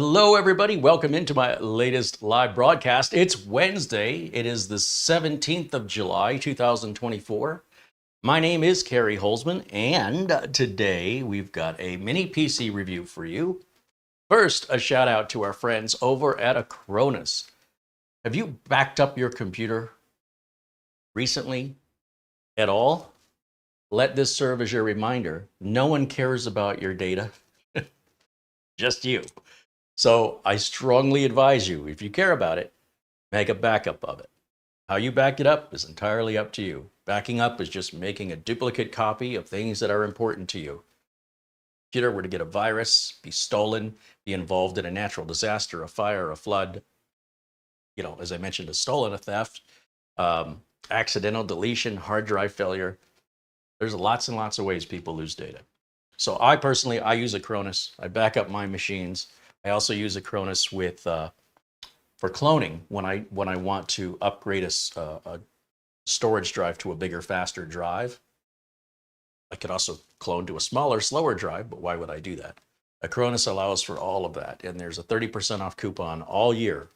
Hello, everybody. Welcome into my latest live broadcast. It's Wednesday. It is the 17th of July, 2024. My name is CareyHolzman, and today we've got a mini PC review for you. First, a shout out to our friends over at Acronis. Have you backed up your computer recently at all? Let this serve as your reminder. No one cares about your data, just you. So I strongly advise you, if you care about it, make a backup of it. How you back it up is entirely up to you. Backing up is just making a duplicate copy of things that are important to you. If computer were to get a virus, be stolen, be involved in a natural disaster, a fire, a flood, as I mentioned, a stolen, a theft, accidental deletion, hard drive failure. There's lots and lots of ways people lose data. So I use Acronis. I back up my machines. I also use Acronis for cloning when I want to upgrade a storage drive to a bigger, faster drive. I could also clone to a smaller, slower drive, but why would I do that? Acronis allows for all of that, and there's a 30% off coupon all year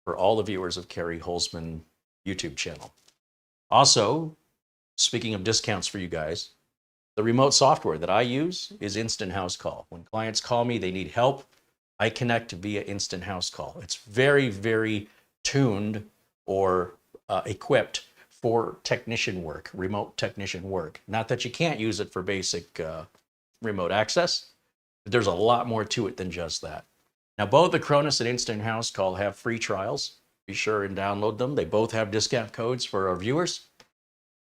for all the viewers of CareyHolzman YouTube channel. Also, speaking of discounts for you guys, the remote software that I use is Instant House Call. When clients call me, they need help, I connect via Instant House Call. It's very, very tuned or equipped for technician work, remote technician work. Not that you can't use it for basic remote access, but there's a lot more to it than just that. Now, both Acronis and Instant House Call have free trials. Be sure and download them. They both have discount codes for our viewers.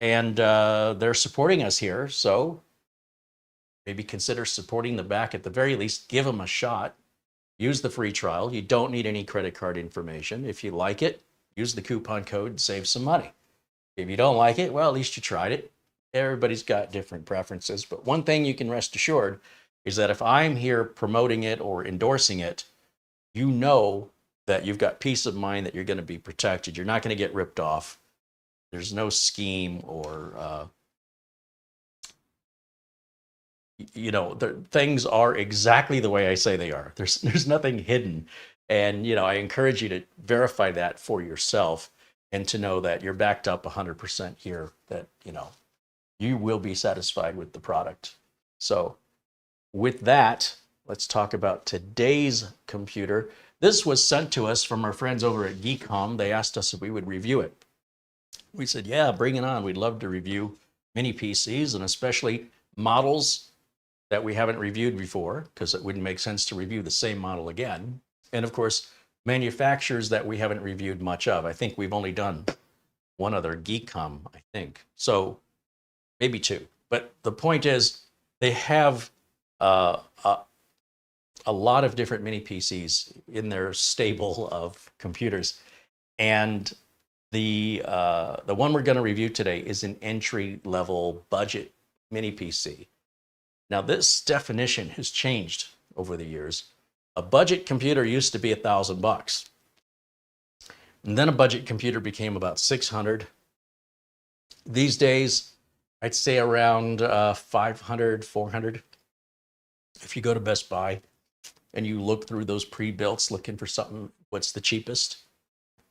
And they're supporting us here, so maybe consider supporting the back at the very least. Give them a shot. Use the free trial. You don't need any credit card information. If you like it, use the coupon code and save some money. If you don't like it, well, at least you tried it. Everybody's got different preferences, but one thing you can rest assured is that if I'm here promoting it or endorsing it, you know that you've got peace of mind that you're going to be protected. You're not going to get ripped off. There's no scheme or, things are exactly the way I say they are. There's nothing hidden. And, I encourage you to verify that for yourself and to know that you're backed up 100% here, that, you will be satisfied with the product. So with that, let's talk about today's computer. This was sent to us from our friends over at Geekom. They asked us if we would review it. We said, yeah, bring it on. We'd love to review mini PCs and especially models that we haven't reviewed before, because it wouldn't make sense to review the same model again. And of course, manufacturers that we haven't reviewed much of. I think we've only done one other, Geekom, I think. So maybe two. But the point is, they have a lot of different mini PCs in their stable of computers. And the one we're going to review today is an entry-level budget mini PC. Now, this definition has changed over the years. A budget computer used to be $1,000, and then a budget computer became about $600. These days, I'd say around $500, $400. If you go to Best Buy and you look through those pre-builts looking for something, what's the cheapest?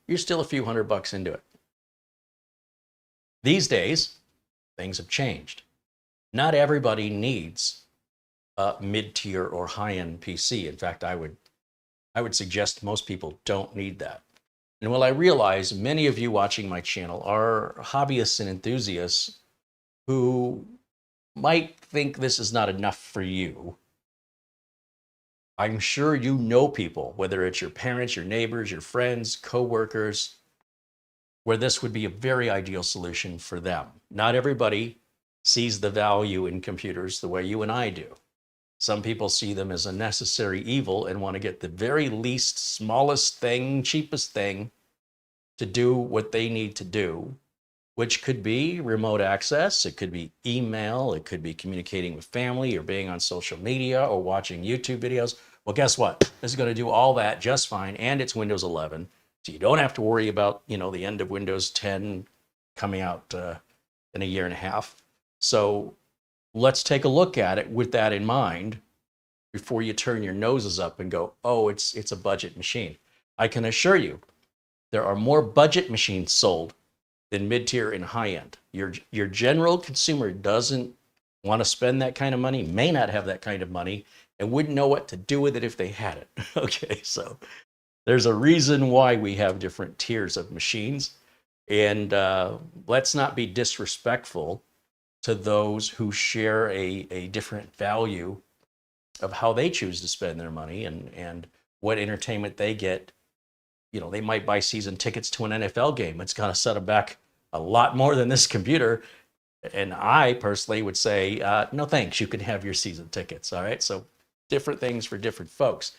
You're still a few $100 into it. These days, things have changed. Not everybody needs a mid-tier or high-end PC. In fact, I would suggest most people don't need that. And while I realize many of you watching my channel are hobbyists and enthusiasts who might think this is not enough for you, I'm sure you know people, whether it's your parents, your neighbors, your friends, coworkers, where this would be a very ideal solution for them. Not everybody sees the value in computers the way you and I do. Some people see them as a necessary evil and want to get the very least, smallest thing, cheapest thing to do what they need to do, which could be remote access, it could be email, it could be communicating with family or being on social media or watching YouTube videos. Well, guess what? This is going to do all that just fine, and it's Windows 11. So you don't have to worry about, the end of Windows 10 coming out in a year and a half. So let's take a look at it with that in mind before you turn your noses up and go, oh, it's a budget machine. I can assure you, there are more budget machines sold than mid-tier and high-end. Your general consumer doesn't want to spend that kind of money, may not have that kind of money, and wouldn't know what to do with it if they had it. Okay, so there's a reason why we have different tiers of machines. And let's not be disrespectful to those who share a different value of how they choose to spend their money and what entertainment they get. You know, they might buy season tickets to an NFL game. It's going to set them back a lot more than this computer. And I personally would say, no thanks, you can have your season tickets. All right, so different things for different folks.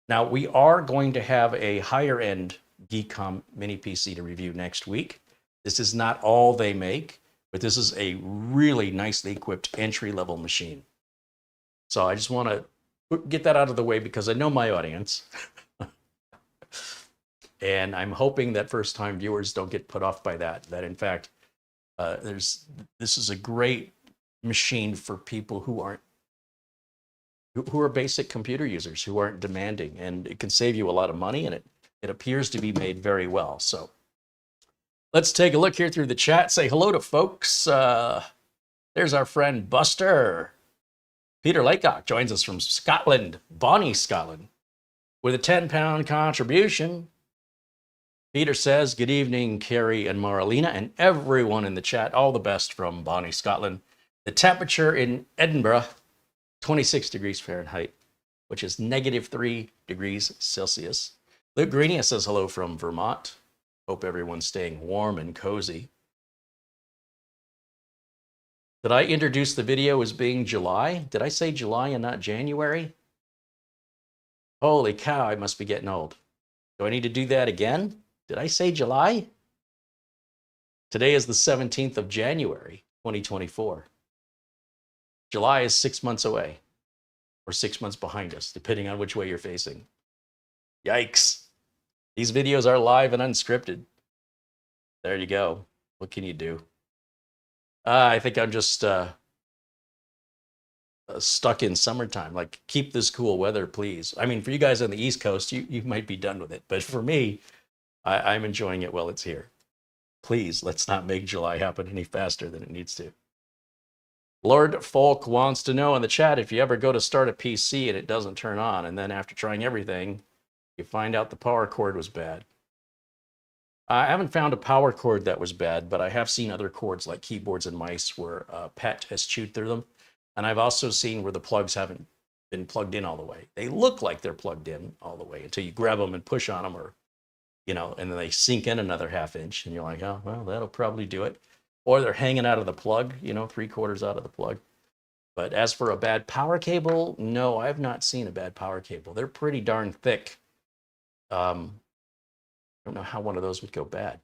Now, we are going to have a higher end Geekom Mini PC to review next week. This is not all they make, but this is a really nicely equipped entry-level machine. So I just want to get that out of the way because I know my audience. And I'm hoping that first-time viewers don't get put off by that. That in fact, this is a great machine for people who are basic computer users, who aren't demanding, and it can save you a lot of money, and it appears to be made very well. So let's take a look here through the chat. Say hello to folks. There's our friend Buster. Peter Laycock joins us from Scotland, Bonnie, Scotland, with a 10-pound contribution. Peter says, good evening, Carey and Marlena, and everyone in the chat. All the best from Bonnie, Scotland. The temperature in Edinburgh, 26 degrees Fahrenheit, which is -3 degrees Celsius. Luke Greenia says hello from Vermont. Hope everyone's staying warm and cozy. Did I introduce the video as being July? Did I say July and not January? Holy cow, I must be getting old. Do I need to do that again? Did I say July? Today is the 17th of January, 2024. July is 6 months away, or 6 months behind us, depending on which way you're facing. Yikes. These videos are live and unscripted. There you go. What can you do? I think I'm just stuck in summertime. Like, keep this cool weather, please. I mean, for you guys on the East Coast, you might be done with it. But for me, I'm enjoying it while it's here. Please, let's not make July happen any faster than it needs to. Lord Folk wants to know in the chat, if you ever go to start a PC and it doesn't turn on, and then after trying everything, you find out the power cord was bad. I haven't found a power cord that was bad, but I have seen other cords like keyboards and mice where a pet has chewed through them. And I've also seen where the plugs haven't been plugged in all the way. They look like they're plugged in all the way until you grab them and push on them, or, you know, and then they sink in another ½ inch and you're like, oh, well, that'll probably do it. Or they're hanging out of the plug, you know, 3/4 out of the plug. But as for a bad power cable, no, I've not seen a bad power cable. They're pretty darn thick. I don't know how one of those would go bad.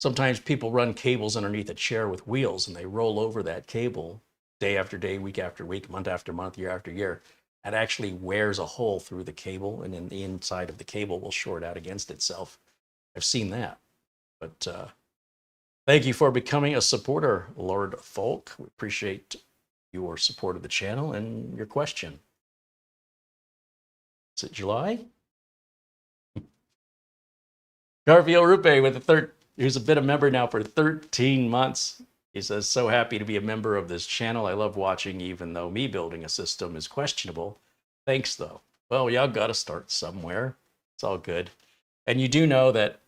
Sometimes people run cables underneath a chair with wheels and they roll over that cable day after day, week after week, month after month, year after year. It actually wears a hole through the cable, and then the inside of the cable will short out against itself. I've seen that. But thank you for becoming a supporter, Lord Folk. We appreciate your support of the channel and your question. Is it July? Garfield Rupe with who's been a member now for 13 months. He says, so happy to be a member of this channel. I love watching, even though me building a system is questionable. Thanks, though. Well, y'all got to start somewhere. It's all good. And you do know that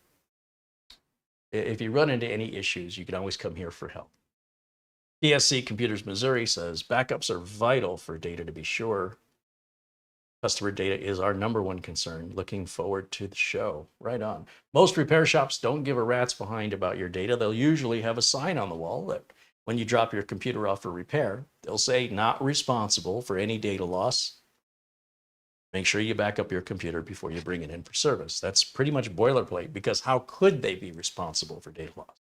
if you run into any issues, you can always come here for help. PSC Computers Missouri says, backups are vital for data to be sure. Customer data is our #1 concern. Looking forward to the show. Right on. Most repair shops don't give a rat's behind about your data. They'll usually have a sign on the wall that when you drop your computer off for repair, they'll say not responsible for any data loss. Make sure you back up your computer before you bring it in for service. That's pretty much boilerplate, because how could they be responsible for data loss?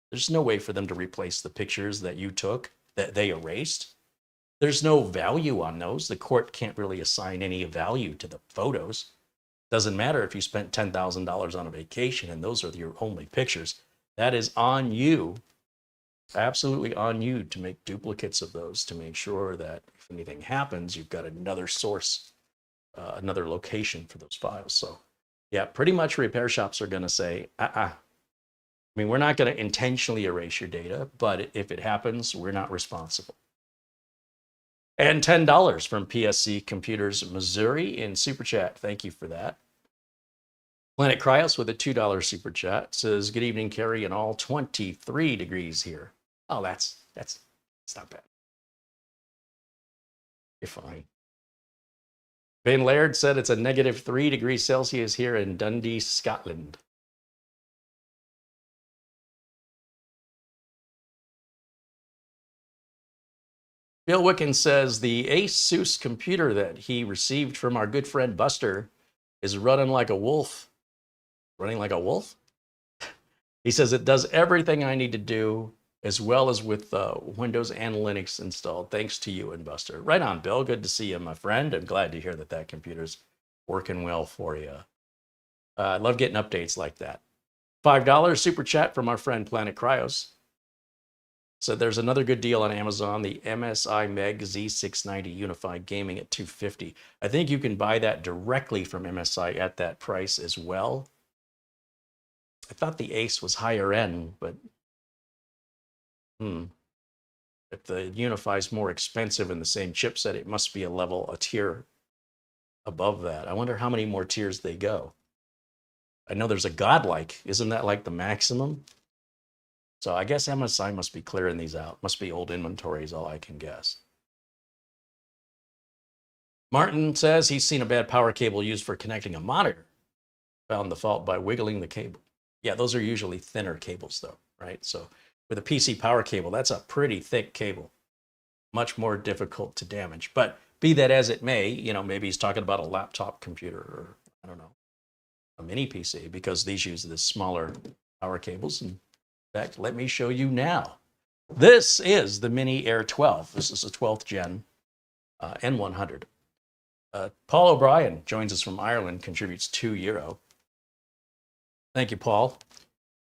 There's no way for them to replace the pictures that you took that they erased. There's no value on those. The court can't really assign any value to the photos. Doesn't matter if you spent $10,000 on a vacation and those are your only pictures. That is on you absolutely on you to make duplicates of those to make sure that if anything happens, you've got another source, another location for those files. So yeah, pretty much repair shops are going to say, I mean, we're not going to intentionally erase your data, but if it happens, we're not responsible. And $10 from PSC Computers Missouri in Super Chat. Thank you for that. Planet Cryos with a $2 Super Chat says, good evening, Carey, and all 23 degrees here. Oh, that's not bad. You're fine. Ben Laird said it's a negative 3 degrees Celsius here in Dundee, Scotland. Bill Wicken says the Asus computer that he received from our good friend Buster is running like a wolf. Running like a wolf? He says it does everything I need to do, as well as with Windows and Linux installed, thanks to you and Buster. Right on, Bill. Good to see you, my friend. I'm glad to hear that that computer's working well for you. I love getting updates like that. $5 super chat from our friend Planet Cryos. So there's another good deal on Amazon, the MSI Meg Z690 Unified Gaming at $250. I think you can buy that directly from MSI at that price as well. I thought the Ace was higher end, but if the Unify is more expensive in the same chipset, it must be a tier above that. I wonder how many more tiers they go. I know there's a Godlike. Isn't that like the maximum? So I guess MSI must be clearing these out. Must be old inventory is all I can guess. Martin says he's seen a bad power cable used for connecting a monitor. Found the fault by wiggling the cable. Yeah, those are usually thinner cables though, right? So with a PC power cable, that's a pretty thick cable. Much more difficult to damage. But be that as it may, you know, maybe he's talking about a laptop computer or, I don't know, a mini PC, because these use the smaller power cables. And in fact, let me show you now. This is the Mini Air12. This is a 12th gen N100. Paul O'Brien joins us from Ireland, contributes €2. Thank you, Paul.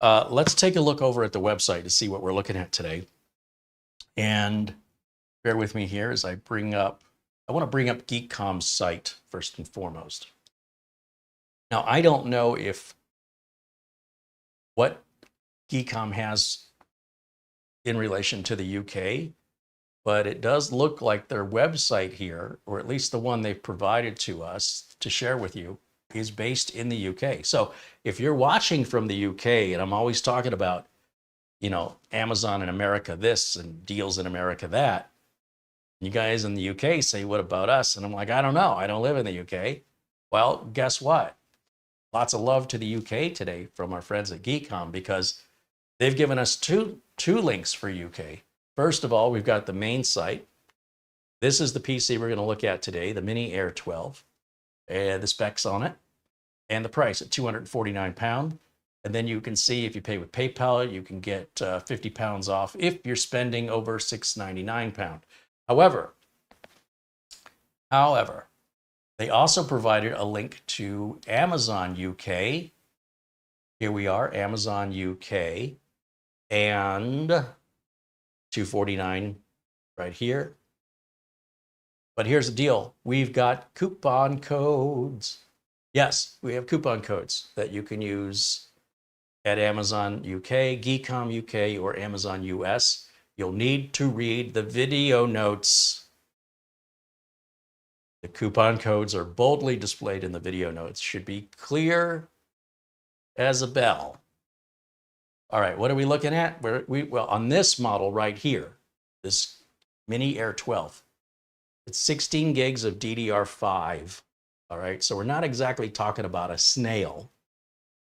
Let's take a look over at the website to see what we're looking at today. And bear with me here as I want to bring up Geekom's site first and foremost. Now, I don't know what Geekom has in relation to the UK, but it does look like their website here, or at least the one they've provided to us to share with you, is based in the UK. So if you're watching from the UK, and I'm always talking about, you know, Amazon in America this and deals in America that, you guys in the UK say, what about us? And I'm like, I don't know. I don't live in the UK. Well, guess what? Lots of love to the UK today from our friends at Geekom, because they've given us two links for UK. First of all, we've got the main site. This is the PC we're going to look at today, the Mini Air12, and the specs on it, and the price at £249. And then you can see if you pay with PayPal, you can get £50 off if you're spending over £699. However, they also provided a link to Amazon UK. Here we are, Amazon UK, and $249 right here. But here's the deal. We've got coupon codes. Yes, we have coupon codes that you can use at Amazon UK, Geekom UK, or Amazon US. You'll need to read the video notes. The coupon codes are boldly displayed in the video notes. Should be clear as a bell. All right, what are we looking at? Well, on this model right here, this Mini Air12, it's 16 gigs of DDR5. All right, so we're not exactly talking about a snail.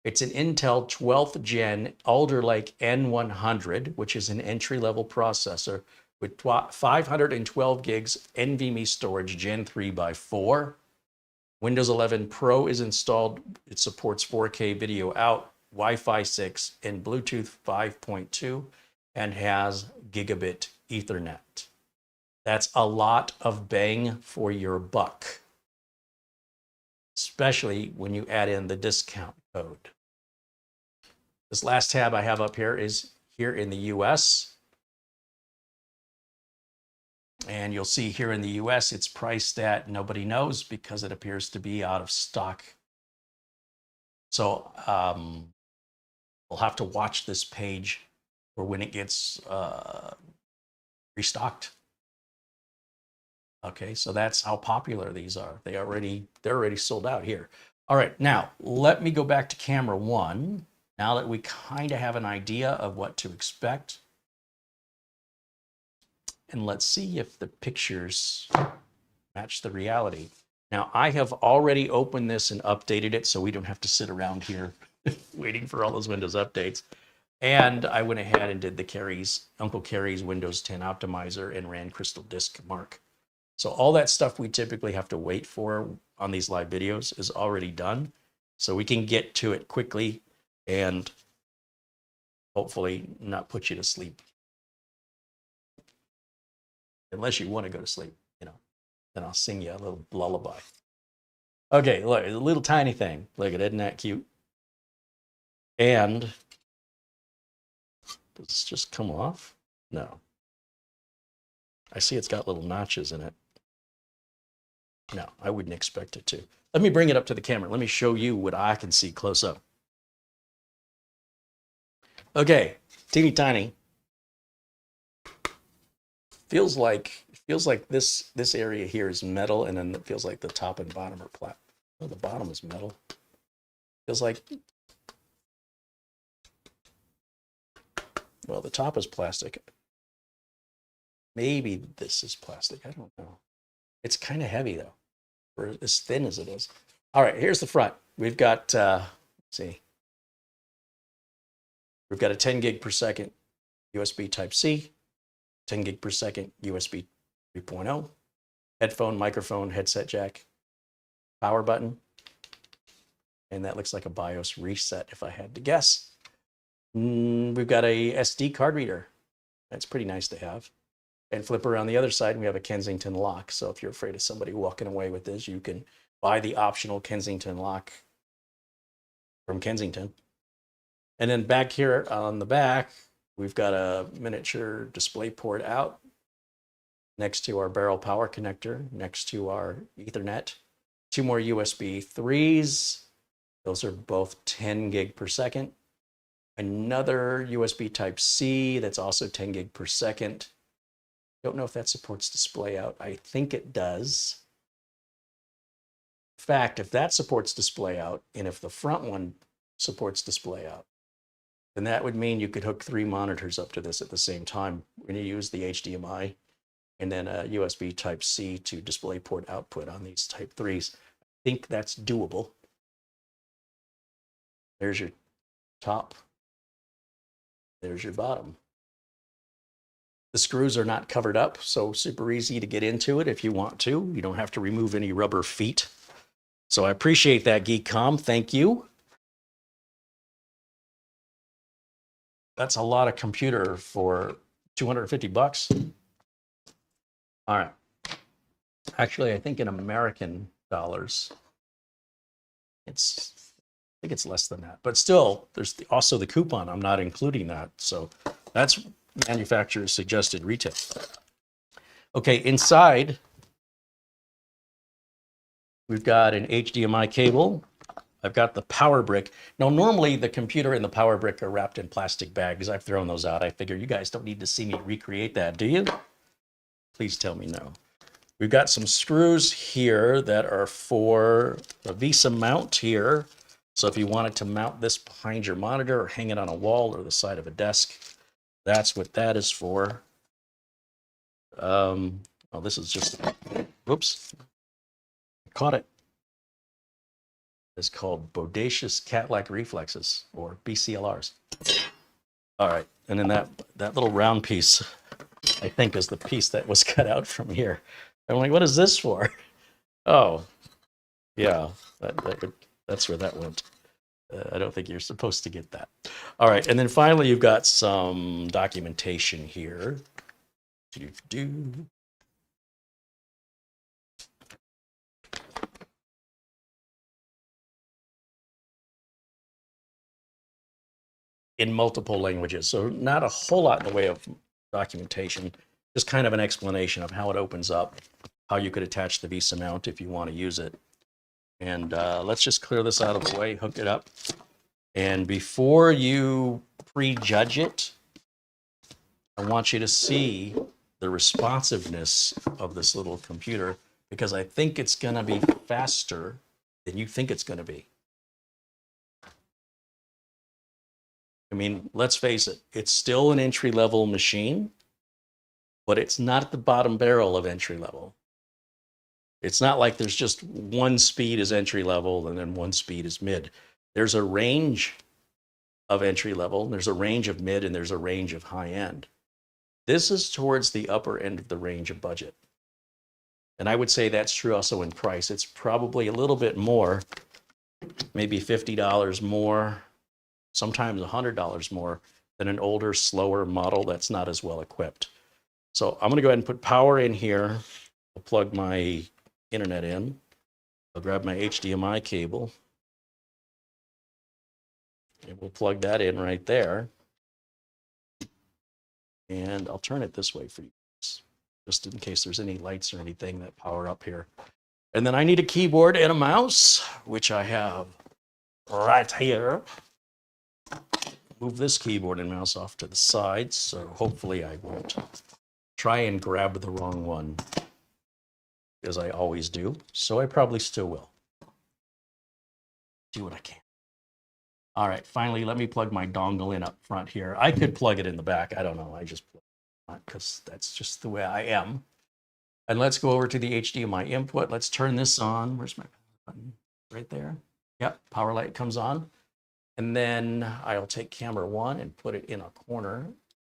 It's an Intel 12th gen Alder Lake N100, which is an entry-level processor with 512 gigs NVMe storage Gen 3x4. Windows 11 Pro is installed. It supports 4K video out, Wi-Fi 6, and Bluetooth 5.2, and has gigabit Ethernet. That's a lot of bang for your buck, especially when you add in the discount code. This last tab I have up here is here in the US. And you'll see here in the US, it's priced at nobody knows because it appears to be out of stock. So we'll have to watch this page for when it gets restocked. Okay, so that's how popular these are. They're already sold out here. All right, now let me go back to camera one. Now that we kind of have an idea of what to expect. And let's see if the pictures match the reality. Now, I have already opened this and updated it so we don't have to sit around here waiting for all those Windows updates. And I went ahead and did the Uncle Carey's Windows 10 optimizer and ran Crystal Disk Mark. So all that stuff we typically have to wait for on these live videos is already done. So we can get to it quickly and hopefully not put you to sleep. Unless you want to go to sleep, you know, then I'll sing you a little lullaby. Okay, look, a little tiny thing. Look at it, isn't that cute? And does this just come off? No. I see it's got little notches in it. No, I wouldn't expect it to. Let me bring it up to the camera. Let me show you what I can see close up. Okay, teeny tiny. Feels like this area here is metal, and then it feels like the top and bottom are plastic. Oh, the bottom is metal. Feels like, well, the top is plastic. Maybe this is plastic. I don't know. It's kind of heavy though, for as thin as it is. All right, here's the front. We've got let's see. We've got a 10 gig per second USB Type-C, 10 gig per second USB 3.0, headphone, microphone, headset jack, power button, and that looks like a BIOS reset if I had to guess. We've got a SD card reader. That's pretty nice to have. And flip around the other side, we have a Kensington lock. So if you're afraid of somebody walking away with this, you can buy the optional Kensington lock from Kensington. And then back here on the back, we've got a miniature display port out next to our barrel power connector, next to our Ethernet, 2 more USB 3s. Those are both 10 gig per second. Another USB Type-C that's also 10 gig per second. Don't know if that supports display out. I think it does. In fact, if that supports display out, and if the front one supports display out, then that would mean you could hook 3 monitors up to this at the same time. We're going to use the HDMI and then a USB Type-C to DisplayPort output on these Type 3s. I think that's doable. There's your top. There's your bottom. The screws are not covered up, so super easy to get into it if you want to. You don't have to remove any rubber feet. So I appreciate that, Geekom. Thank you. That's a lot of computer for 250 bucks. All right. Actually, I think in American dollars, I think it's less than that. But still, there's also the coupon. I'm not including that. So that's manufacturer's suggested retail. Okay, inside, we've got an HDMI cable. I've got the power brick. Now, normally the computer and the power brick are wrapped in plastic bags. I've thrown those out. I figure you guys don't need to see me recreate that, do you? Please tell me no. We've got some screws here that are for a VESA mount here. So if you wanted to mount this behind your monitor or hang it on a wall or the side of a desk, that's what that is for. Oh, this is just, whoops, caught it. It's called bodacious cat-like reflexes, or BCLRs. All right, and then that little round piece, I think, is the piece that was cut out from here. I'm like, what is this for? Oh, yeah, that's where that went. I don't think you're supposed to get that. All right, and then finally, you've got some documentation here. In multiple languages, so not a whole lot in the way of documentation. just kind of an explanation of how it opens up, how you could attach the VESA mount if you want to use it. And let's just clear this out of the way, hook it up. And before you prejudge it, I want you to see the responsiveness of this little computer, because I think it's going to be faster than you think it's going to be. I mean, let's face it, it's still an entry-level machine, but it's not at the bottom barrel of entry-level. It's not like there's just one speed is entry-level and then one speed is mid. There's a range of entry-level, there's a range of mid, and there's a range of high-end. This is towards the upper end of the range of budget. And I would say that's true also in price. It's probably a little bit more, maybe $50 more, sometimes $100 more than an older, slower model that's not as well equipped. So I'm going to go ahead and put power in here. I'll plug my internet in. I'll grab my HDMI cable. And we'll plug that in right there. And I'll turn it this way for you, just in case there's any lights or anything that power up here. And then I need a keyboard and a mouse, which I have right here. Move this keyboard and mouse off to the side, so hopefully I won't try and grab the wrong one, as I always do. So I probably still will. Do what I can. All right, finally, let me plug my dongle in up front here. I could plug it in the back. I don't know. I just plug it because that's just the way I am. And let's go over to the HDMI input. Let's turn this on. Where's my button? Right there. Yep, power light comes on. And then I'll take camera 1 and put it in a corner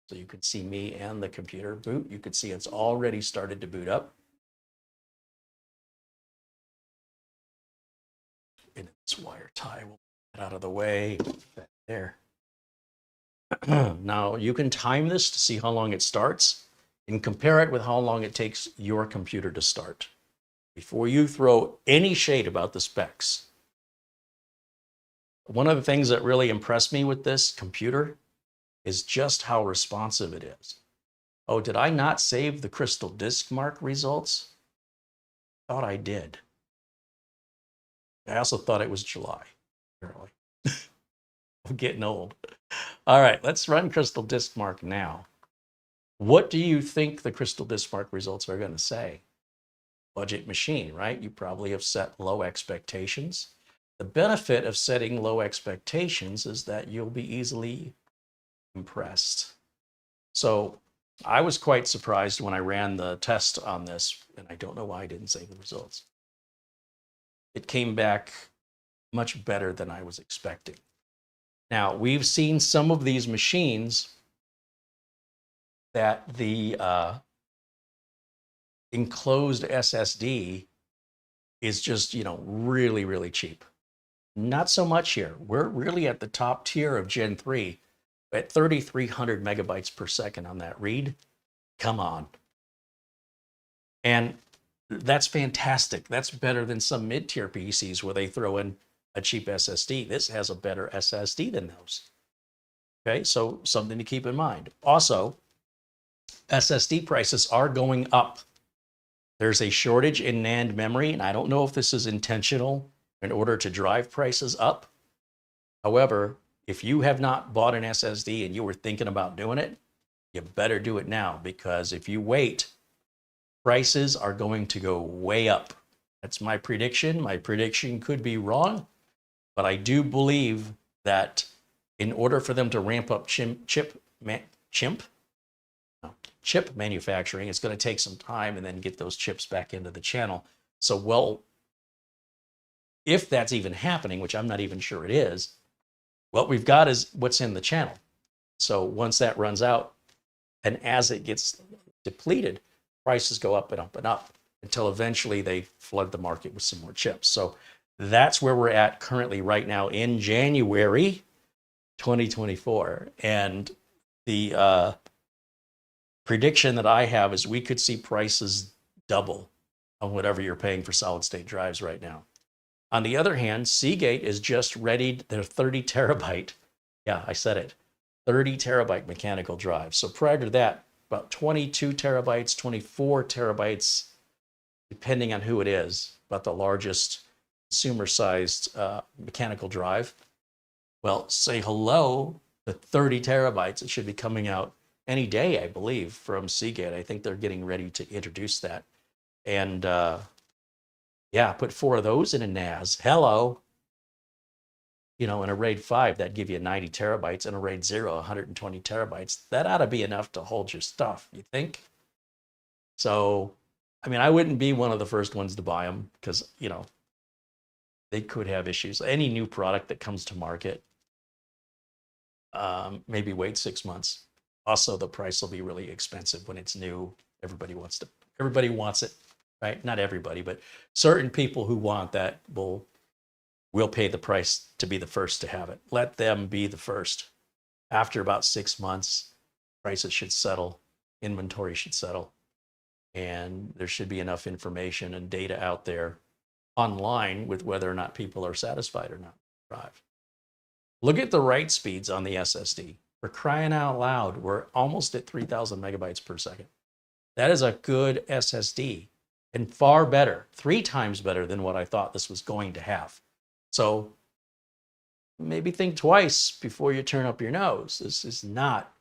so you can see me and the computer boot. You can see it's already started to boot up. And this wire tie will get out of the way. There. Now you can time this to see how long it starts and compare it with how long it takes your computer to start. Before you throw any shade about the specs, one of the things that really impressed me with this computer is just how responsive it is. Oh, did I not save the crystal disk mark results? Thought I did. I also thought it was July, apparently. I'm getting old. All right, let's run crystal disk mark now. What do you think the crystal disk mark results are going to say? Budget machine, right? You probably have set low expectations. The benefit of setting low expectations is that you'll be easily impressed. So I was quite surprised when I ran the test on this, and I don't know why I didn't save the results. It came back much better than I was expecting. Now, we've seen some of these machines that the enclosed SSD is just, really, really cheap. Not so much here. We're really at the top tier of Gen 3 at 3,300 megabytes per second on that read. Come on. And that's fantastic. That's better than some mid-tier PCs where they throw in a cheap SSD. This has a better SSD than those. Okay, so something to keep in mind. Also, SSD prices are going up. There's a shortage in NAND memory, and I don't know if this is intentional in order to drive prices up. However, if you have not bought an SSD and you were thinking about doing it, you better do it now, because if you wait, prices are going to go way up. That's my prediction. My prediction could be wrong, but I do believe that in order for them to ramp up chip manufacturing, it's going to take some time and then get those chips back into the channel. So, well, if that's even happening, which I'm not even sure it is, what we've got is what's in the channel. So once that runs out, and as it gets depleted, prices go up and up and up until eventually they flood the market with some more chips. So that's where we're at currently right now in January 2024. And the prediction that I have is we could see prices double on whatever you're paying for solid state drives right now. On the other hand, Seagate is just readied their 30 terabyte, yeah, I said it, 30 terabyte mechanical drive. So prior to that, about 22 terabytes, 24 terabytes, depending on who it is, about the largest consumer-sized mechanical drive. Well, say hello to 30 terabytes. It should be coming out any day, I believe, from Seagate. I think they're getting ready to introduce that. And yeah, put 4 of those in a NAS. Hello. You know, in a RAID 5, that'd give you 90 terabytes, and a RAID 0, 120 terabytes. That ought to be enough to hold your stuff, you think? So, I mean, I wouldn't be one of the first ones to buy them because, you know, they could have issues. Any new product that comes to market, maybe wait 6 months. Also, the price will be really expensive when it's new. Everybody wants it, right? Not everybody, but certain people who want that will pay the price to be the first to have it. Let them be the first. After about 6 months, prices should settle, inventory should settle, and there should be enough information and data out there online with whether or not people are satisfied or not. Drive. Look at the write speeds on the SSD. We're crying out loud. We're almost at 3,000 megabytes per second. That is a good SSD and far better, 3 times better than what I thought this was going to have. So maybe think twice before you turn up your nose. This is not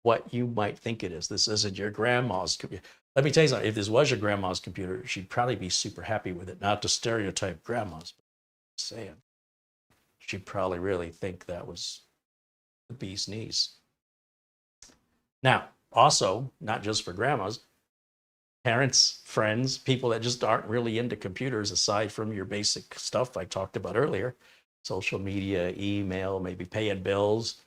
what you might think it is. This isn't your grandma's computer. Let me tell you something. If this was your grandma's computer, she'd probably be super happy with it. Not to stereotype grandmas, but I'm saying. She'd probably really think that was the bee's knees. Now, also, not just for grandmas, parents, friends, people that just aren't really into computers aside from your basic stuff I talked about earlier, social media, email, maybe paying bills,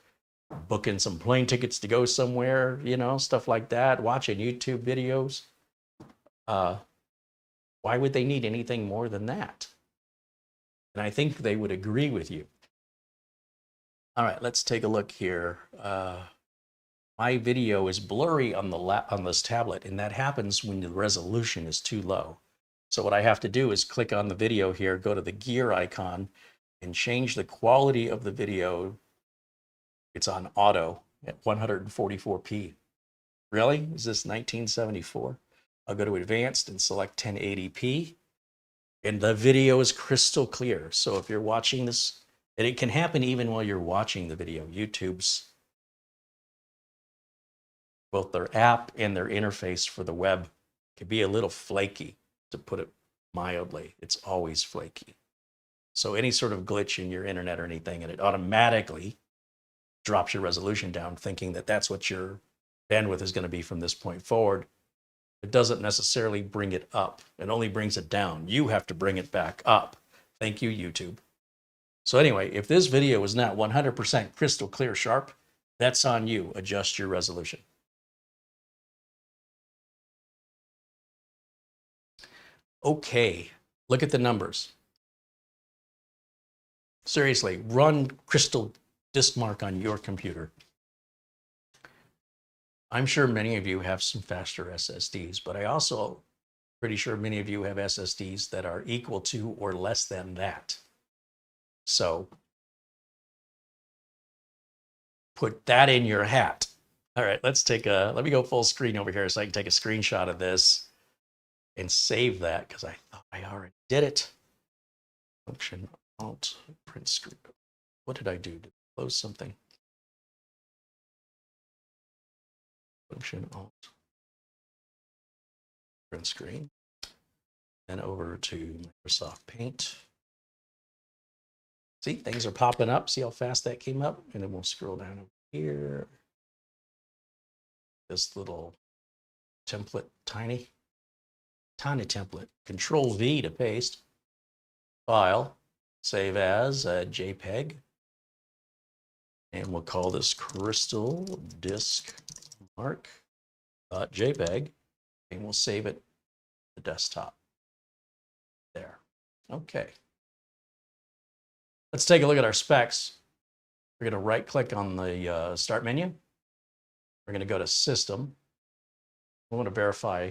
booking some plane tickets to go somewhere, you know, stuff like that, watching YouTube videos. Why would they need anything more than that? And I think they would agree with you. All right, let's take a look here. My video is blurry on this tablet, and that happens when the resolution is too low. So what I have to do is click on the video here, go to the gear icon, and change the quality of the video. It's on auto at 144p. Really? Is this 1974? I'll go to advanced and select 1080p. And the video is crystal clear. So if you're watching this, and it can happen even while you're watching the video, YouTube's, both their app and their interface for the web can be a little flaky, to put it mildly. It's always flaky. So any sort of glitch in your internet or anything, and it automatically drops your resolution down, thinking that that's what your bandwidth is going to be from this point forward. It doesn't necessarily bring it up. It only brings it down. You have to bring it back up. Thank you, YouTube. So anyway, if this video is not 100% crystal clear sharp, that's on you. Adjust your resolution. Okay, look at the numbers. Seriously, run Crystal Disk Mark on your computer. I'm sure many of you have some faster SSDs, but I also pretty sure many of you have SSDs that are equal to or less than that. So put that in your hat. All right, let me go full screen over here so I can take a screenshot of this and save that, because I thought I already did it. Function Alt print screen. What did I do? Did I close something? Function Alt print screen. Then over to Microsoft Paint. See, things are popping up. See how fast that came up? And then we'll scroll down over here. This little template, tiny template. Control V to paste. File, save as a JPEG. And we'll call this Crystal Disk Mark.jpg. And we'll save it to the desktop. There. Okay. Let's take a look at our specs. We're going to right click on the start menu. We're going to go to System. We want to verify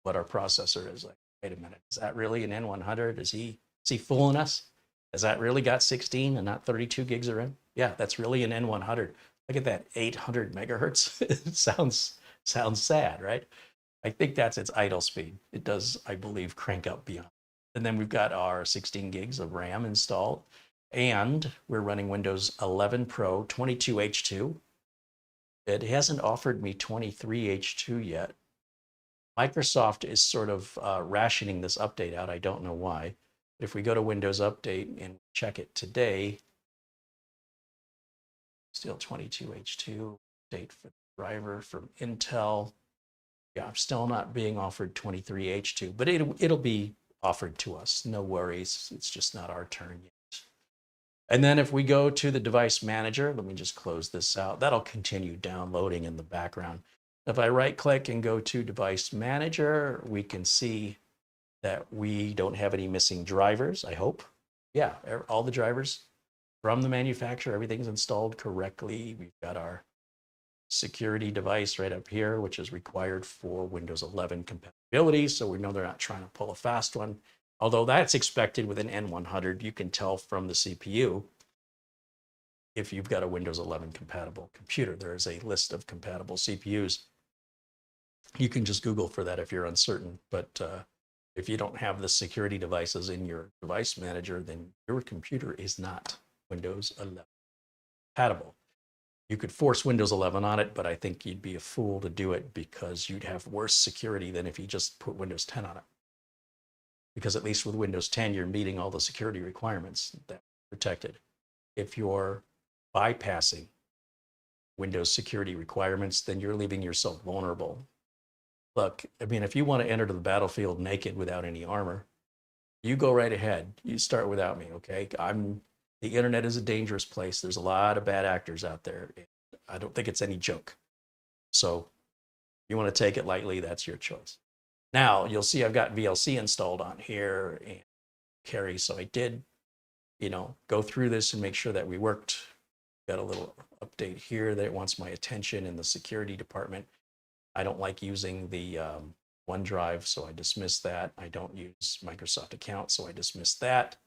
what our processor is. Like, wait a minute, is that really an N100? Is he fooling us? Has that really got 16 and not 32 gigs of RAM? Yeah, that's really an N100. Look at that 800 megahertz. It sounds sad, right? I think that's its idle speed. It does, I believe, crank up beyond. And then we've got our 16 gigs of RAM installed. And we're running Windows 11 Pro 22H2. It hasn't offered me 23H2 yet. Microsoft is sort of rationing this update out. I don't know why. But if we go to Windows Update and check it today, still 22H2, update for the driver from Intel. Yeah, I'm still not being offered 23H2, but it'll be offered to us. No worries. It's just not our turn yet. And then if we go to the device manager, let me just close this out. That'll continue downloading in the background. If I right click and go to device manager, we can see that we don't have any missing drivers, I hope. Yeah, all the drivers from the manufacturer, everything's installed correctly. We've got our security device right up here, which is required for Windows 11 compatibility. So we know they're not trying to pull a fast one. Although that's expected with an N100, you can tell from the CPU if you've got a Windows 11 compatible computer. There is a list of compatible CPUs. You can just Google for that if you're uncertain. But if you don't have the security devices in your device manager, then your computer is not Windows 11 compatible. You could force Windows 11 on it, but I think you'd be a fool to do it because you'd have worse security than if you just put Windows 10 on it. Because at least with Windows 10, you're meeting all the security requirements that are protected. If you're bypassing Windows security requirements, then you're leaving yourself vulnerable. Look, I mean, if you want to enter the battlefield naked without any armor, you go right ahead. You start without me, okay? The internet is a dangerous place. There's a lot of bad actors out there. I don't think it's any joke. So if you want to take it lightly, that's your choice. Now you'll see I've got VLC installed on here and Carey. So I did, go through this and make sure that we worked. Got a little update here that wants my attention in the security department. I don't like using the OneDrive, so I dismissed that. I don't use Microsoft account, so I dismissed that.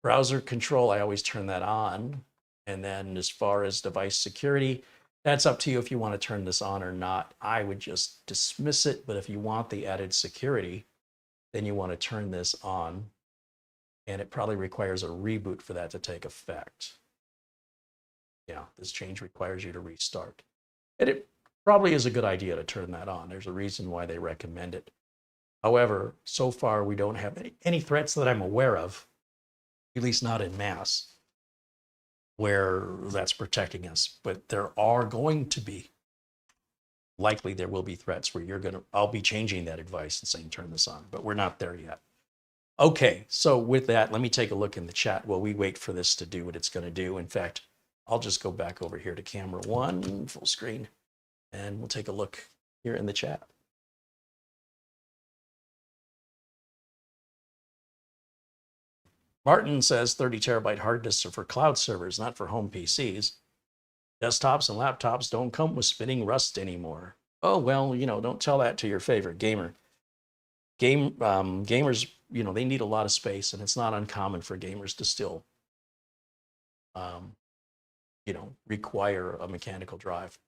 Browser control, I always turn that on. And then as far as device security, that's up to you if you want to turn this on or not. I would just dismiss it, but if you want the added security, then you want to turn this on. And it probably requires a reboot for that to take effect. Yeah, this change requires you to restart. And it probably is a good idea to turn that on. There's a reason why they recommend it. However, so far we don't have any threats that I'm aware of, at least not in mass, where that's protecting us. But there are going to be, likely there will be threats where I'll be changing that advice and saying turn this on, but we're not there yet. Okay, so with that, let me take a look in the chat while we wait for this to do what it's going to do. In fact, I'll just go back over here to camera one, full screen, and we'll take a look here in the chat. Martin says 30 terabyte hard disks are for cloud servers, not for home PCs. Desktops and laptops don't come with spinning rust anymore. Oh, well, don't tell that to your favorite gamer. Gamers, they need a lot of space, and it's not uncommon for gamers to still, require a mechanical drive.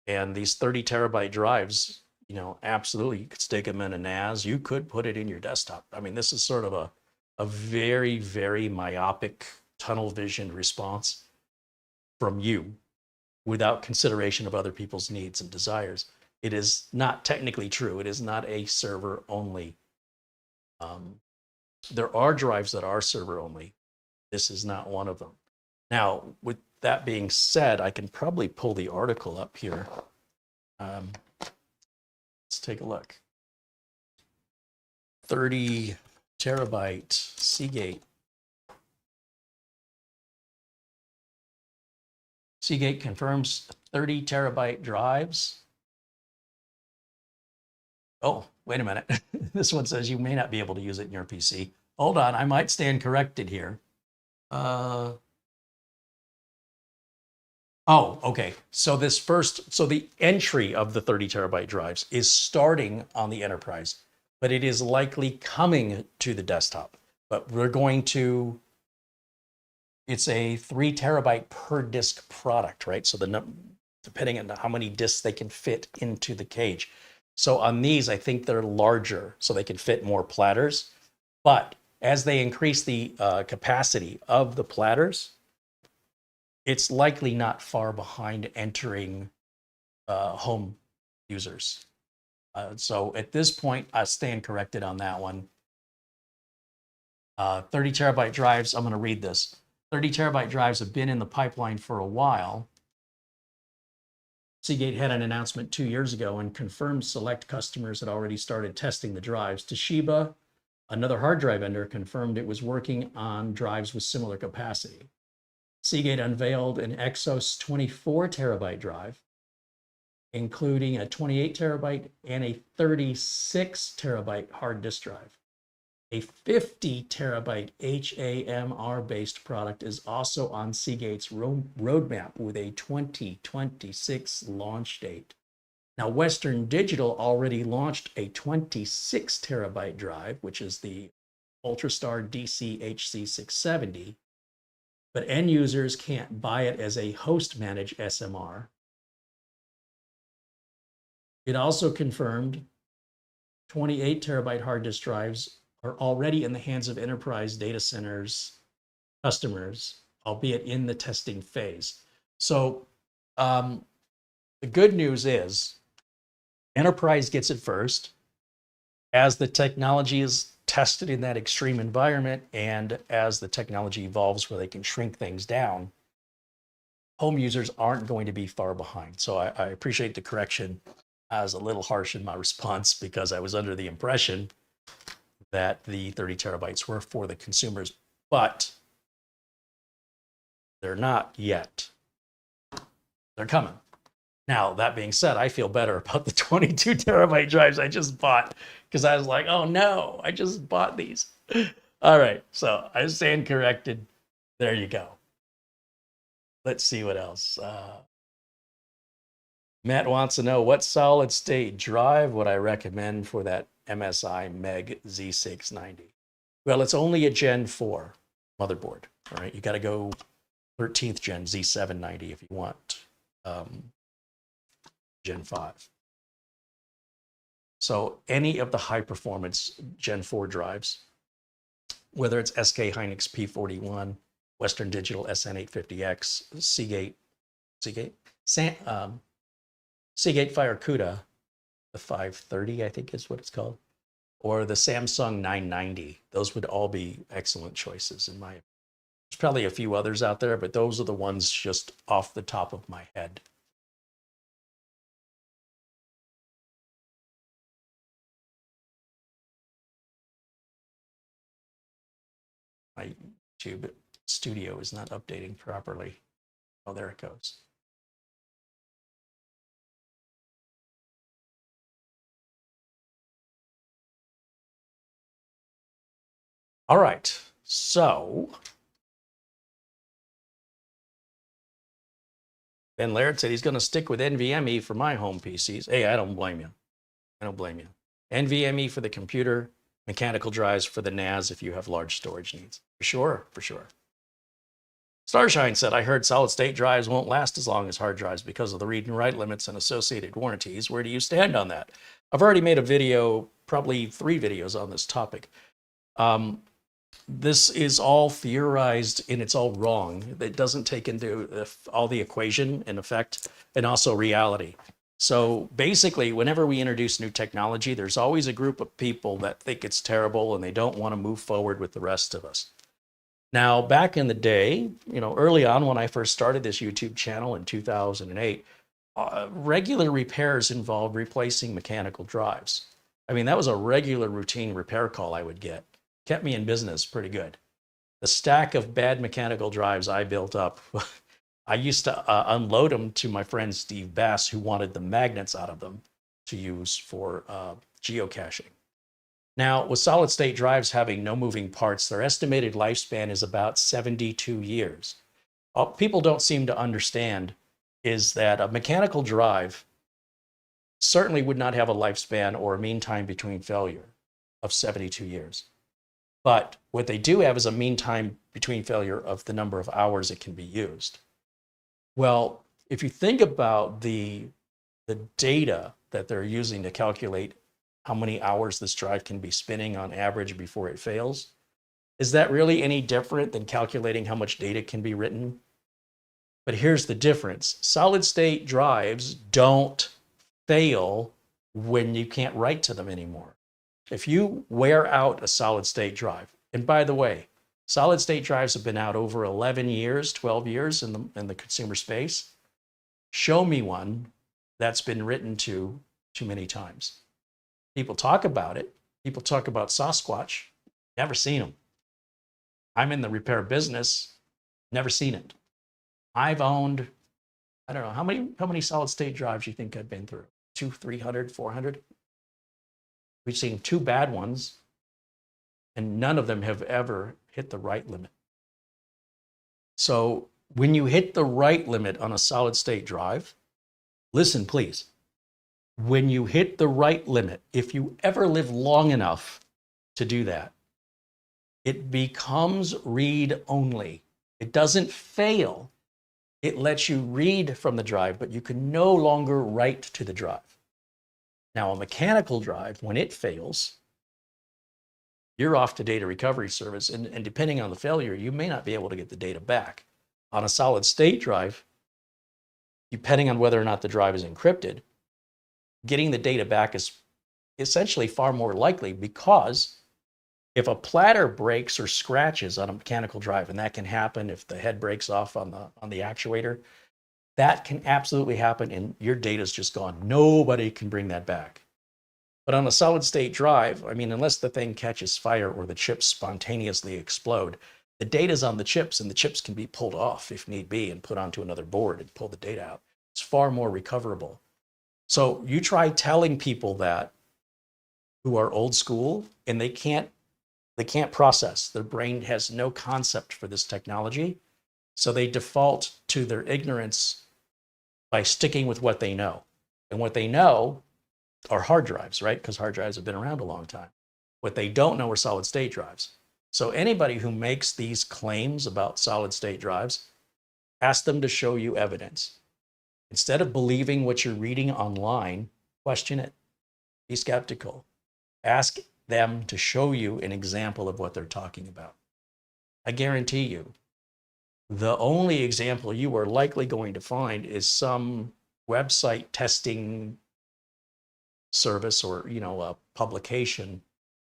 And these 30 terabyte drives, absolutely, you could stick them in a NAS. You could put it in your desktop. I mean, this is sort of a very, very myopic tunnel vision response from you without consideration of other people's needs and desires. It is not technically true. It is not a server only. There are drives that are server only. This is not one of them. Now, with that being said, I can probably pull the article up here. Let's take a look. 30 terabyte Seagate. Seagate confirms 30 terabyte drives. Oh, wait a minute. This one says you may not be able to use it in your PC. Hold on, I might stand corrected here. Oh, okay. So the entry of the 30 terabyte drives is starting on the enterprise, but it is likely coming to the desktop. But we're going to it's a 3 terabyte per disk product, right? So depending on how many disks they can fit into the cage. So on these, I think they're larger, so they can fit more platters. But as they increase the capacity of the platters, it's likely not far behind entering home users. So at this point, I stand corrected on that one. 30 terabyte drives, I'm going to read this. 30 terabyte drives have been in the pipeline for a while. Seagate had an announcement 2 years ago and confirmed select customers had already started testing the drives. Toshiba, another hard drive vendor, confirmed it was working on drives with similar capacity. Seagate unveiled an Exos 24 terabyte drive, including a 28 terabyte and a 36 terabyte hard disk drive. A 50 terabyte HAMR-based product is also on Seagate's roadmap with a 2026 launch date. Now, Western Digital already launched a 26 terabyte drive, which is the Ultrastar DC-HC670, but end users can't buy it as a host-managed SMR. It also confirmed 28 terabyte hard disk drives are already in the hands of enterprise data centers customers, albeit in the testing phase. So the good news is enterprise gets it first. As the technology is tested in that extreme environment and as the technology evolves where they can shrink things down, home users aren't going to be far behind. So I appreciate the correction. I was a little harsh in my response because I was under the impression that the 30 terabytes were for the consumers, but they're not yet. They're coming. Now, that being said, I feel better about the 22 terabyte drives I just bought because I was like, oh no, I just bought these. All right, so I stand corrected. There you go. Let's see what else. Matt wants to know what solid state drive would I recommend for that MSI Meg Z690. Well, it's only a Gen 4 motherboard. All right, you got to go 13th Gen Z790 if you want Gen 5. So any of the high performance Gen 4 drives, whether it's SK Hynix P41, Western Digital SN850X, Seagate Firecuda, the 530, I think is what it's called, or the Samsung 990. Those would all be excellent choices in my opinion. There's probably a few others out there, but those are the ones just off the top of my head. My YouTube studio is not updating properly. Oh, there it goes. All right, so Ben Laird said he's going to stick with NVMe for my home PCs. Hey, I don't blame you. I don't blame you. NVMe for the computer, mechanical drives for the NAS if you have large storage needs. For sure, for sure. Starshine said, I heard solid state drives won't last as long as hard drives because of the read and write limits and associated warranties. Where do you stand on that? I've already made a video, probably 3 videos on this topic. This is all theorized and it's all wrong. It doesn't take into all the equation and effect and also reality. So basically, whenever we introduce new technology, there's always a group of people that think it's terrible and they don't want to move forward with the rest of us. Now, back in the day, early on when I first started this YouTube channel in 2008, regular repairs involved replacing mechanical drives. I mean, that was a regular routine repair call I would get. Kept me in business pretty good. The stack of bad mechanical drives I built up, I used to unload them to my friend Steve Bass, who wanted the magnets out of them to use for geocaching. Now, with solid state drives having no moving parts, their estimated lifespan is about 72 years. What people don't seem to understand is that a mechanical drive certainly would not have a lifespan or a mean time between failure of 72 years. But what they do have is a mean time between failure of the number of hours it can be used. Well, if you think about the data that they're using to calculate how many hours this drive can be spinning on average before it fails, is that really any different than calculating how much data can be written? But here's the difference. Solid state drives don't fail when you can't write to them anymore. If you wear out a solid state drive, and by the way, solid state drives have been out over 11 years, 12 years in the consumer space. Show me one that's been written to too many times. People talk about it. People talk about Sasquatch. Never seen them. I'm in the repair business. Never seen it. I've owned, I don't know, how many solid state drives you think I've been through? 200, 300, 400? We've seen 2 bad ones, and none of them have ever hit the write limit. So when you hit the write limit on a solid state drive, listen, please. When you hit the write limit, if you ever live long enough to do that, it becomes read only. It doesn't fail. It lets you read from the drive, but you can no longer write to the drive. Now, a mechanical drive, when it fails, you're off to data recovery service, and depending on the failure, you may not be able to get the data back. On a solid state drive, depending on whether or not the drive is encrypted, getting the data back is essentially far more likely, because if a platter breaks or scratches on a mechanical drive, and that can happen if the head breaks off on the actuator, that can absolutely happen, and your data is just gone. Nobody can bring that back. But on a solid state drive, I mean, unless the thing catches fire or the chips spontaneously explode, the data's on the chips, and the chips can be pulled off if need be and put onto another board and pull the data out. It's far more recoverable. So you try telling people that who are old school, and they can't process. Their brain has no concept for this technology. So they default to their ignorance by sticking with what they know. And what they know are hard drives, right? Because hard drives have been around a long time. What they don't know are solid state drives. So anybody who makes these claims about solid state drives, ask them to show you evidence. Instead of believing what you're reading online, question it. Be skeptical. Ask them to show you an example of what they're talking about. I guarantee you, the only example you are likely going to find is some website testing service, or a publication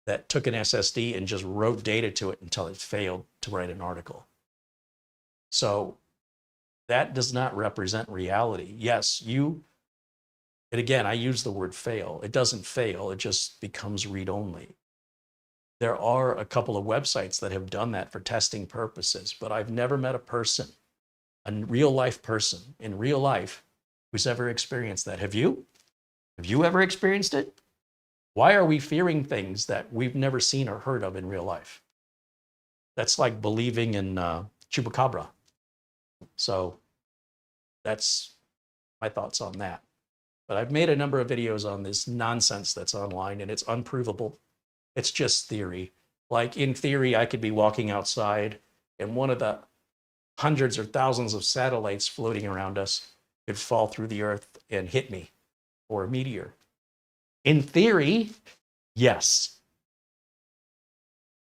that took an SSD and just wrote data to it until it failed to write an article. So that does not represent reality. Yes, and again, I use the word fail. It doesn't fail, it just becomes read-only. There are a couple of websites that have done that for testing purposes, but I've never met a person, a real-life person in real life, who's ever experienced that. Have you? Have you ever experienced it? Why are we fearing things that we've never seen or heard of in real life? That's like believing in chupacabra. So that's my thoughts on that. But I've made a number of videos on this nonsense that's online, and it's unprovable. It's just theory. Like, in theory, I could be walking outside, and one of the hundreds or thousands of satellites floating around us could fall through the earth and hit me, or a meteor. In theory, yes.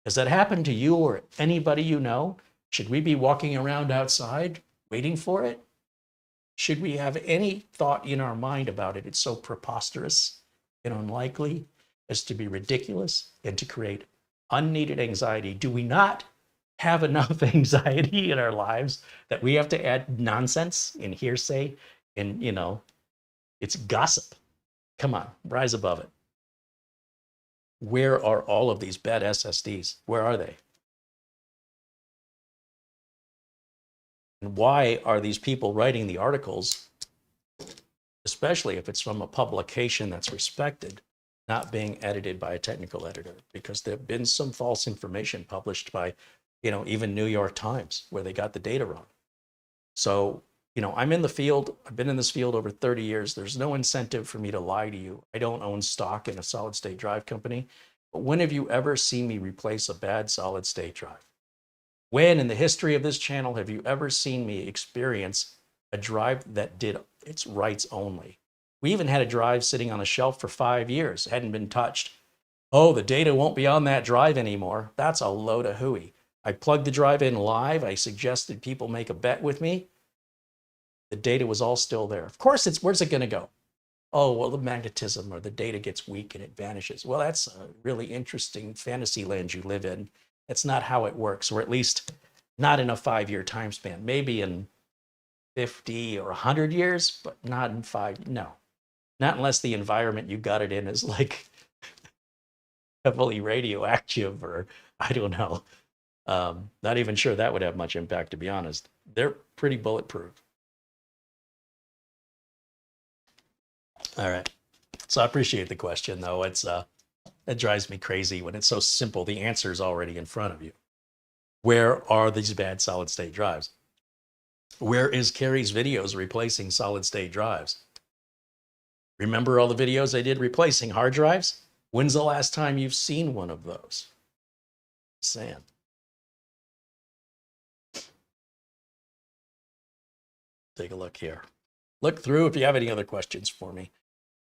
Has that happened to you or anybody you know? Should we be walking around outside waiting for it? Should we have any thought in our mind about it? It's so preposterous and unlikely as to be ridiculous and to create unneeded anxiety. Do we not have enough anxiety in our lives that we have to add nonsense and hearsay and, it's gossip? Come on, rise above it. Where are all of these bad SSDs? Where are they? And why are these people writing the articles, especially if it's from a publication that's respected, not being edited by a technical editor? Because there have been some false information published by, even New York Times, where they got the data wrong. So, I'm in the field. I've been in this field over 30 years. There's no incentive for me to lie to you. I don't own stock in a solid state drive company. But when have you ever seen me replace a bad solid state drive? When in the history of this channel have you ever seen me experience a drive that did its writes only? We even had a drive sitting on a shelf for 5 years, hadn't been touched. Oh, the data won't be on that drive anymore. That's a load of hooey. I plugged the drive in live. I suggested people make a bet with me. The data was all still there. Of course, where's it going to go? Oh, well, the magnetism or the data gets weak and it vanishes. Well, that's a really interesting fantasy land you live in. That's not how it works, or at least not in a 5-year time span. Maybe in 50 or 100 years, but not in 5. No, not unless the environment you got it in is like heavily radioactive, or I don't know. Not even sure that would have much impact, to be honest. They're pretty bulletproof. All right. So I appreciate the question, though. It drives me crazy when it's so simple. The answer is already in front of you. Where are these bad solid state drives? Where is Carey's videos replacing solid state drives? Remember all the videos I did replacing hard drives? When's the last time you've seen one of those? Saying. Take a look here. Look through if you have any other questions for me.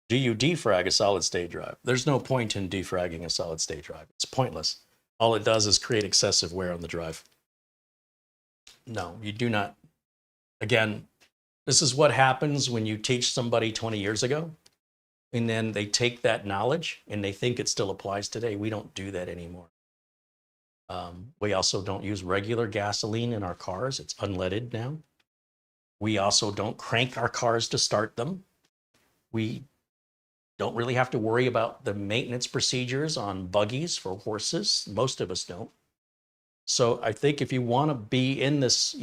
Do you defrag a solid state drive? There's no point in defragging a solid state drive. It's pointless. All it does is create excessive wear on the drive. No, you do not. Again, this is what happens when you teach somebody 20 years ago, and then they take that knowledge and they think it still applies today. We don't do that anymore. We also don't use regular gasoline in our cars. It's unleaded now. We also don't crank our cars to start them. We don't really have to worry about the maintenance procedures on buggies for horses. Most of us don't. So I think if you want to be in this,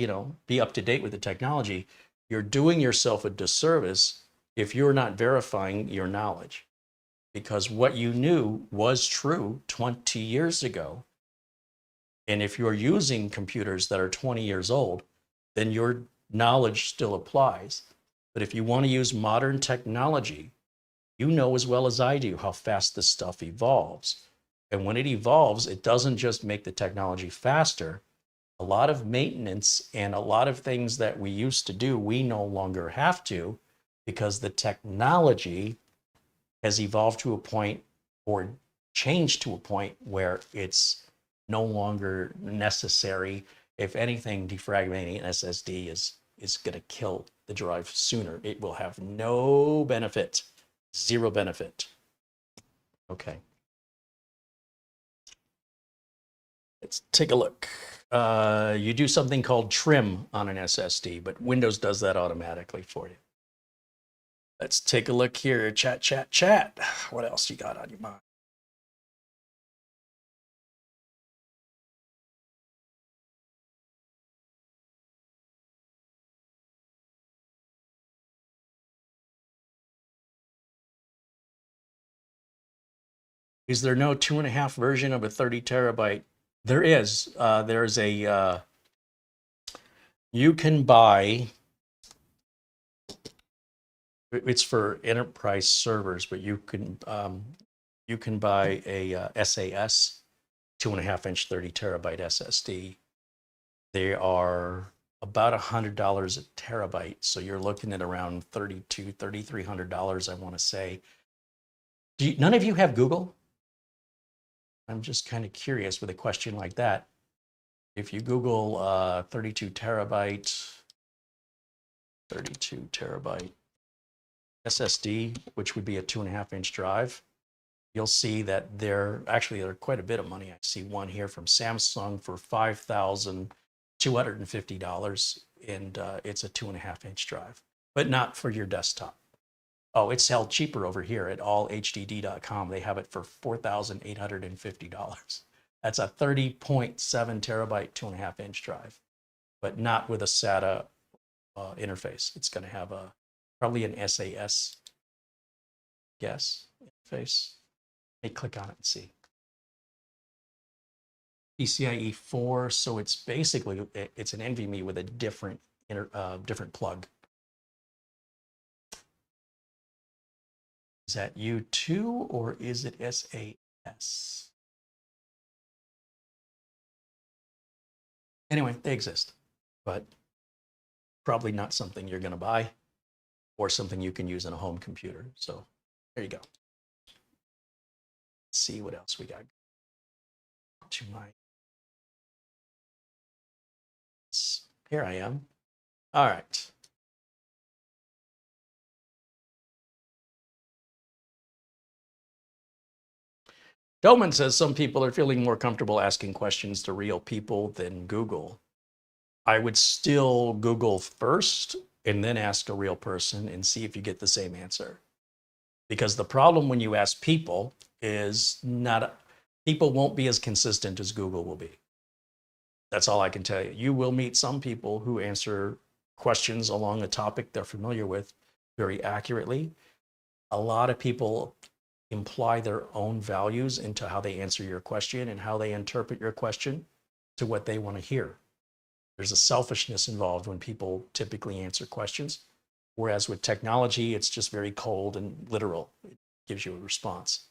be up to date with the technology, you're doing yourself a disservice if you're not verifying your knowledge. Because what you knew was true 20 years ago. And if you're using computers that are 20 years old, then your knowledge still applies. But if you want to use modern technology, you know as well as I do how fast this stuff evolves. And when it evolves, it doesn't just make the technology faster. A lot of maintenance and a lot of things that we used to do, we no longer have to, because the technology has evolved to a point or changed to a point where it's no longer necessary. If anything, defragmenting an SSD is going to kill the drive sooner. It will have no benefit, zero benefit. Okay. Let's take a look. You do something called trim on an SSD, but Windows does that automatically for you. Let's take a look here. Chat. What else you got on your mind? Is there no 2.5 version of a 30 terabyte? There is. There's a, you can buy, it's for enterprise servers, but you can buy a SAS 2.5-inch 30 terabyte SSD. They are about $100 a terabyte. So you're looking at around $3,300, I want to say. None of you have Google? I'm just kind of curious with a question like that. If you Google 32 terabyte SSD, which would be a 2.5-inch drive, you'll see that they're quite a bit of money. I see one here from Samsung for $5,250, and it's a 2.5-inch drive, but not for your desktop. Oh, it's held cheaper over here at allhdd.com. They have it for $4,850. That's a 30.7 terabyte, 2.5-inch drive, but not with a SATA interface. It's going to have probably an SAS interface. Hey, click on it and see. PCIe 4, so it's basically, it's an NVMe with a different plug. Is that U2 or is it SAS? Anyway, they exist, but probably not something you're going to buy or something you can use in a home computer. So there you go. Let's see what else we got. To my, here I am. All right. Dolman says some people are feeling more comfortable asking questions to real people than Google. I would still Google first and then ask a real person and see if you get the same answer. Because the problem when you ask people is people won't be as consistent as Google will be. That's all I can tell you. You will meet some people who answer questions along a topic they're familiar with very accurately. A lot of people imply their own values into how they answer your question and how they interpret your question to what they want to hear. There's a selfishness involved when people typically answer questions, whereas with technology, it's just very cold and literal. It gives you a response.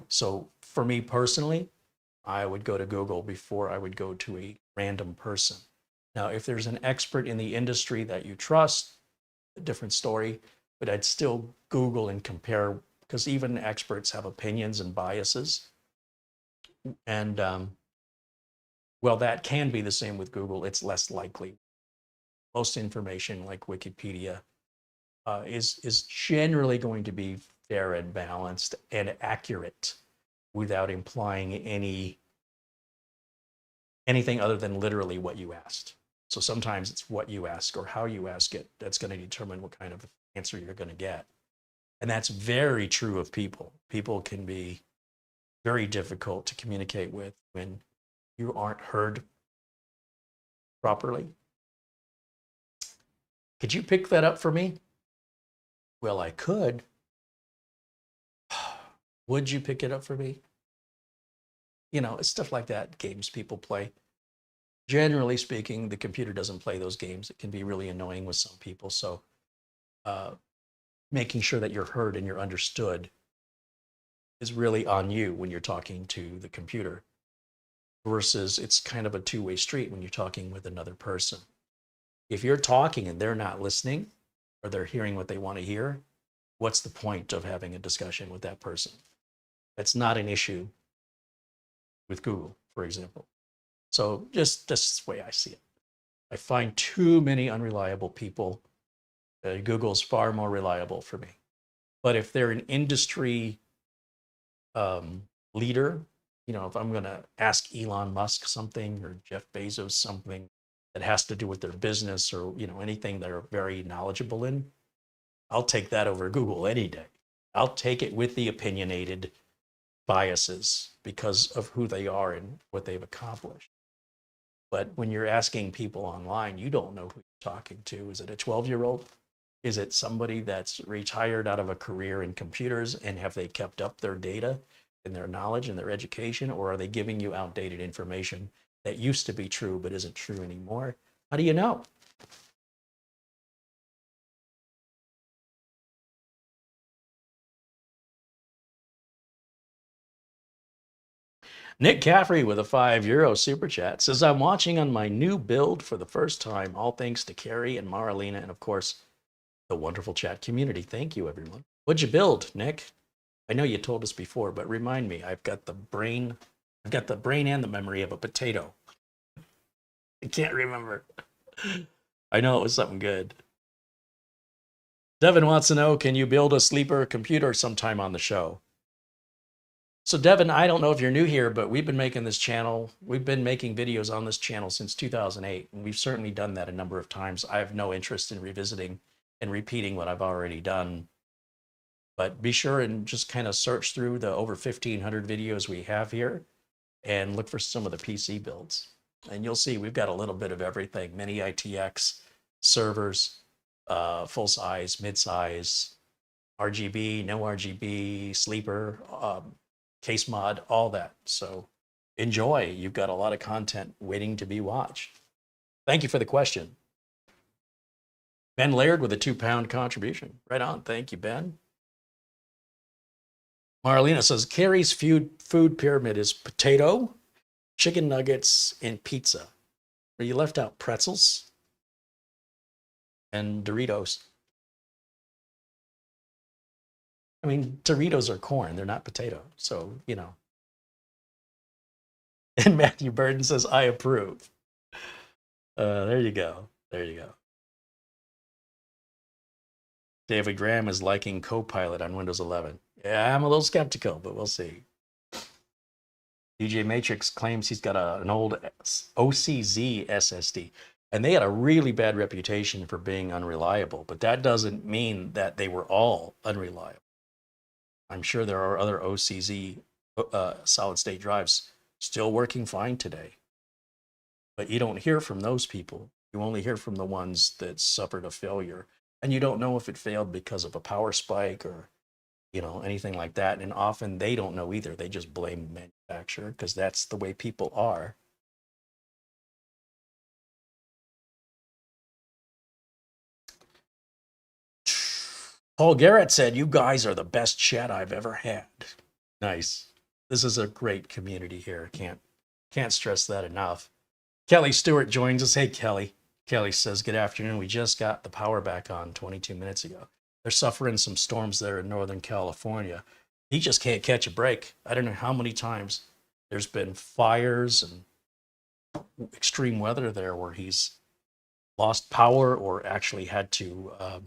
So for me personally, I would go to Google before I would go to a random person. Now, if there's an expert in the industry that you trust, a different story, but I'd still Google and compare, because even experts have opinions and biases. And well, that can be the same with Google. It's less likely. Most information like Wikipedia is generally going to be fair and balanced and accurate without implying anything other than literally what you asked. So sometimes it's what you ask or how you ask it that's going to determine what kind of answer you're going to get. And that's very true of people. People can be very difficult to communicate with when you aren't heard properly. Could you pick that up for me? Well, I could. Would you pick it up for me? You know, it's stuff like that, games people play. Generally speaking, the computer doesn't play those games. It can be really annoying with some people. So making sure that you're heard and you're understood is really on you when you're talking to the computer, versus it's kind of a two-way street when you're talking with another person. If you're talking and they're not listening or they're hearing what they want to hear, what's the point of having a discussion with that person? That's not an issue with Google, for example. So just this way I see it. I find too many unreliable people. Google's far more reliable for me. But if they're an industry leader, you know, if I'm going to ask Elon Musk something or Jeff Bezos something that has to do with their business or, you know, anything they're very knowledgeable in, I'll take that over Google any day. I'll take it with the opinionated biases because of who they are and what they've accomplished. But when you're asking people online, you don't know who you're talking to. Is it a 12-year-old? Is it somebody that's retired out of a career in computers, and have they kept up their data and their knowledge and their education, or are they giving you outdated information that used to be true but isn't true anymore? How do you know? Nick Caffrey with a €5 super chat says, I'm watching on my new build for the first time, all thanks to Carey and Marlena, and of course, the wonderful chat community. Thank you, everyone. What'd you build, Nick? I know you told us before, but remind me. I've got the brain and the memory of a potato. I can't remember. I know it was something good. Devin wants to know, can you build a sleeper computer sometime on the show? So Devin, I don't know if you're new here, but we've been making this channel. We've been making videos on this channel since 2008, and we've certainly done that a number of times. I have no interest in revisiting and repeating what I've already done. But be sure and just kind of search through the over 1,500 videos we have here and look for some of the PC builds. And you'll see we've got a little bit of everything: mini ITX, servers, full size, mid size, RGB, no RGB, sleeper, case mod, all that. So enjoy. You've got a lot of content waiting to be watched. Thank you for the question. Ben Laird with a £2 contribution. Right on. Thank you, Ben. Marlena says, Carey's food pyramid is potato, chicken nuggets, and pizza. Or you left out pretzels and Doritos. I mean, Doritos are corn. They're not potato. So, you know. And Matthew Burden says, I approve. There you go. There you go. David Graham is liking Copilot on Windows 11. Yeah, I'm a little skeptical, but we'll see. DJ Matrix claims he's got an old OCZ SSD, and they had a really bad reputation for being unreliable, but that doesn't mean that they were all unreliable. I'm sure there are other OCZ solid-state drives still working fine today, but you don't hear from those people. You only hear from the ones that suffered a failure, and you don't know if it failed because of a power spike or anything like that. And often they don't know either. They just blame the manufacturer because that's the way people are. Paul Garrett said, you guys are the best chat I've ever had. Nice. This is a great community here. Can't stress that enough. Kelly Stewart joins us. Hey, Kelly. Kelly says, good afternoon. We just got the power back on 22 minutes ago. They're suffering some storms there in Northern California. He just can't catch a break. I don't know how many times there's been fires and extreme weather there where he's lost power or actually had to, what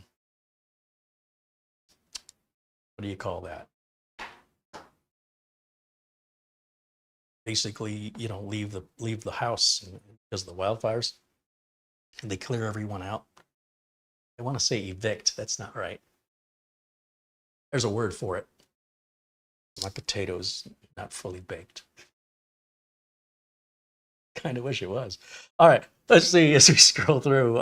do you call that? Basically, leave the house because of the wildfires. And they clear everyone out. I want to say evict. That's not right. There's a word for it. My potato's not fully baked. Kind of wish it was. All right, let's see as we scroll through.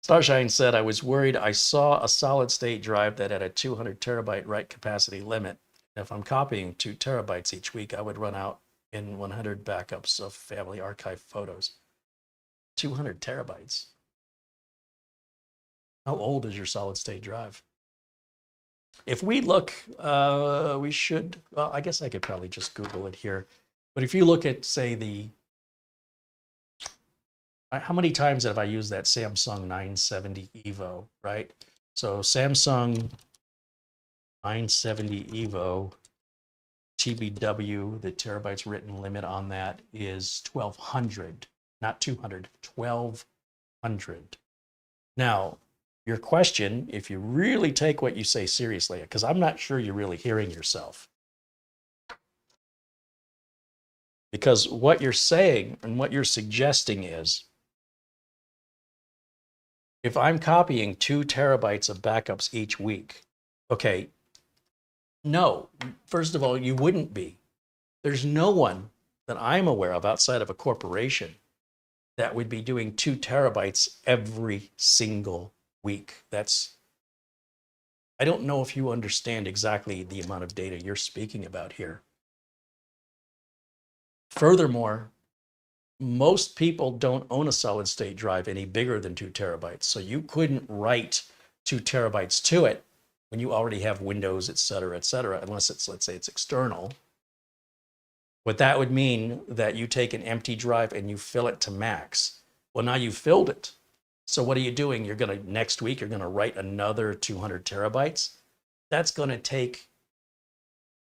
Starshine said, I was worried I saw a solid state drive that had a 200 terabyte write capacity limit. If I'm copying 2 terabytes each week, I would run out in 100 backups of family archive photos. 200 terabytes. How old is your solid state drive? If we look, we should, well, I guess I could probably just Google it here. But if you look at, say, how many times have I used that Samsung 970 EVO, right? So Samsung 970 EVO, TBW, the terabytes written limit on that is 1200, not 200, 1200. Now, your question, if you really take what you say seriously, because I'm not sure you're really hearing yourself. Because what you're saying and what you're suggesting is, if I'm copying 2 terabytes of backups each week, okay, no, first of all, you wouldn't be. There's no one that I'm aware of outside of a corporation that would be doing 2 terabytes every single week. I don't know if you understand exactly the amount of data you're speaking about here. Furthermore, most people don't own a solid state drive any bigger than 2 terabytes. So you couldn't write 2 terabytes to it when you already have Windows, et cetera, unless it's, let's say it's external. What that would mean that you take an empty drive and you fill it to max. Well, now you've filled it. So what are you doing? Next week, you're gonna write another 200 terabytes. That's gonna take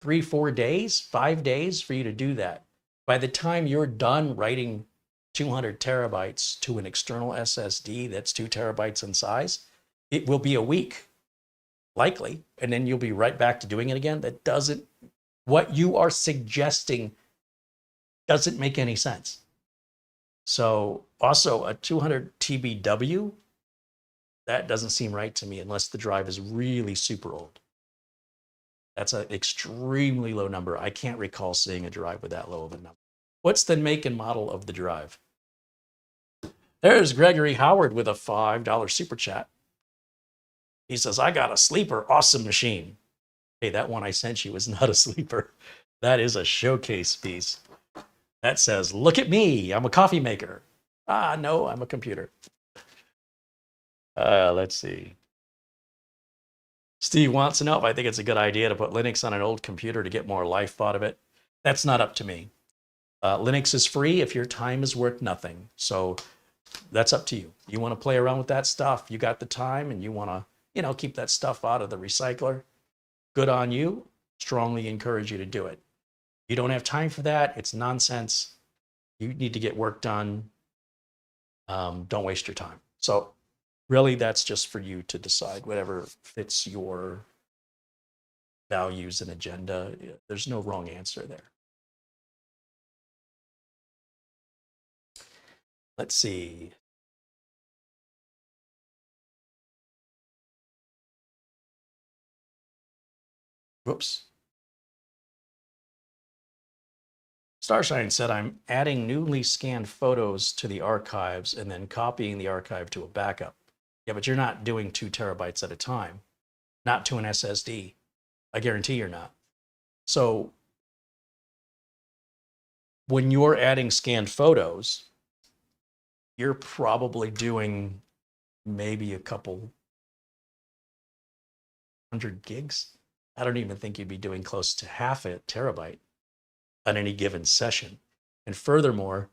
3-4 days, 5 days for you to do that. By the time you're done writing 200 terabytes to an external SSD that's 2 terabytes in size, it will be a week, likely, and then you'll be right back to doing it again. What you are suggesting doesn't make any sense. So also a 200 TBW, that doesn't seem right to me unless the drive is really super old. That's an extremely low number. I can't recall seeing a drive with that low of a number. What's the make and model of the drive? There's Gregory Howard with a $5 super chat. He says, I got a sleeper, awesome machine. Hey, that one I sent you is not a sleeper. That is a showcase piece. That says, look at me, I'm a coffee maker. Ah, no, I'm a computer. Let's see. Steve wants to know if I think it's a good idea to put Linux on an old computer to get more life out of it. That's not up to me. Linux is free if your time is worth nothing. So that's up to you. You want to play around with that stuff, you got the time, and you want to, keep that stuff out of the recycler, good on you. Strongly encourage you to do it. You don't have time for that. It's nonsense. You need to get work done. Don't waste your time. So really, that's just for you to decide whatever fits your values and agenda. There's no wrong answer there. Let's see. Whoops. Starshine said, I'm adding newly scanned photos to the archives and then copying the archive to a backup. Yeah, but you're not doing 2 terabytes at a time, not to an SSD. I guarantee you're not. So when you're adding scanned photos, you're probably doing maybe a couple 100 gigs. I don't even think you'd be doing close to half a terabyte on any given session. And furthermore,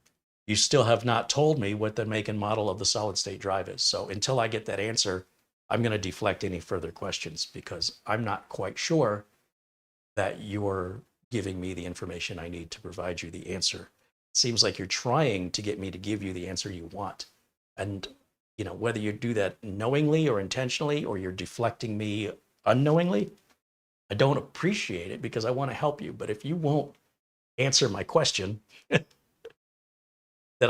you still have not told me what the make and model of the solid state drive is. So until I get that answer, I'm going to deflect any further questions because I'm not quite sure that you're giving me the information I need to provide you the answer. It seems like you're trying to get me to give you the answer you want. And whether you do that knowingly or intentionally, or you're deflecting me unknowingly, I don't appreciate it because I want to help you. But if you won't answer my question, then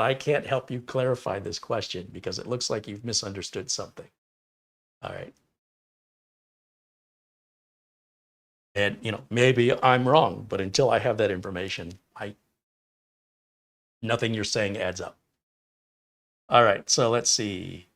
I can't help you clarify this question because it looks like you've misunderstood something. All right. And maybe I'm wrong, but until I have that information, nothing you're saying adds up. All right, so let's see.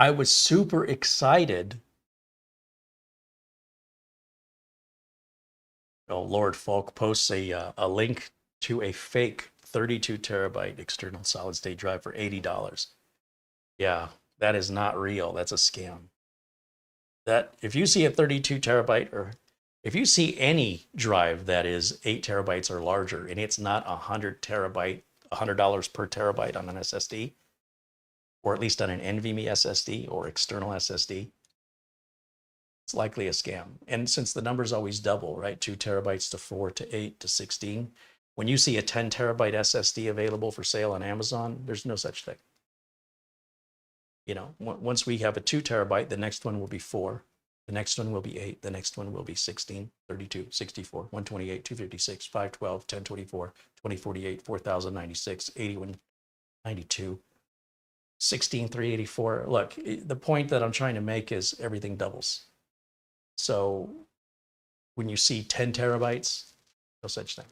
I was super excited. Lord Falk posts a link to a fake 32 terabyte external solid state drive for $80. Yeah, that is not real. That's a scam. That if you see a 32 terabyte, or if you see any drive that is 8 terabytes or larger and it's not $100 per terabyte on an SSD, or at least on an NVMe SSD or external SSD, it's likely a scam. And since the numbers always double, right? 2 terabytes to 4 to 8 to 16. When you see a 10 terabyte SSD available for sale on Amazon, there's no such thing. Once we have a 2 terabyte, the next one will be 4. The next one will be 8. The next one will be 16, 32, 64, 128, 256, 512, 1024, 2048, 4096, 8192. 16,384. Look, the point that I'm trying to make is everything doubles. So when you see 10 terabytes, no such thing.